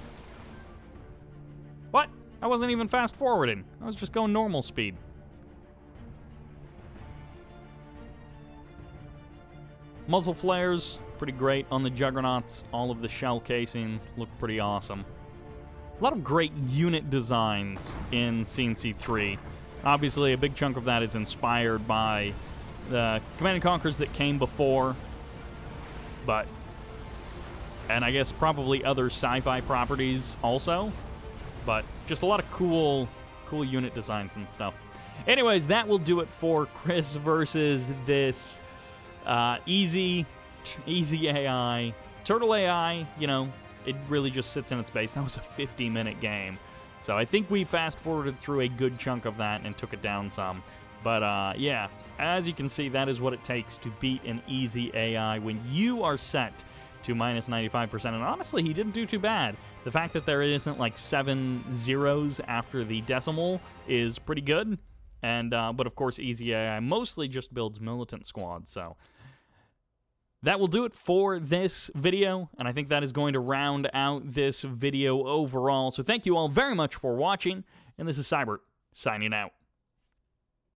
What? I wasn't even fast forwarding. I was just going normal speed. Muzzle flares, pretty great on the Juggernauts. All of the shell casings look pretty awesome. A lot of great unit designs in CNC 3. Obviously, a big chunk of that is inspired by the Command & Conquers that came before, and I guess probably other sci-fi properties also, but just a lot of cool unit designs and stuff. Anyways, that will do it for Chris versus this easy AI. Turtle AI, you know, it really just sits in its base. That was a 50-minute game. So I think we fast-forwarded through a good chunk of that and took it down some. But, yeah, as you can see, that is what it takes to beat an easy AI when you are set to minus 95%. And honestly, he didn't do too bad. The fact that there isn't, like, 7 zeros after the decimal is pretty good. And, but, of course, easy AI mostly just builds militant squads, so... That will do it for this video, and I think that is going to round out this video overall. So thank you all very much for watching, and this is Sybert, signing out.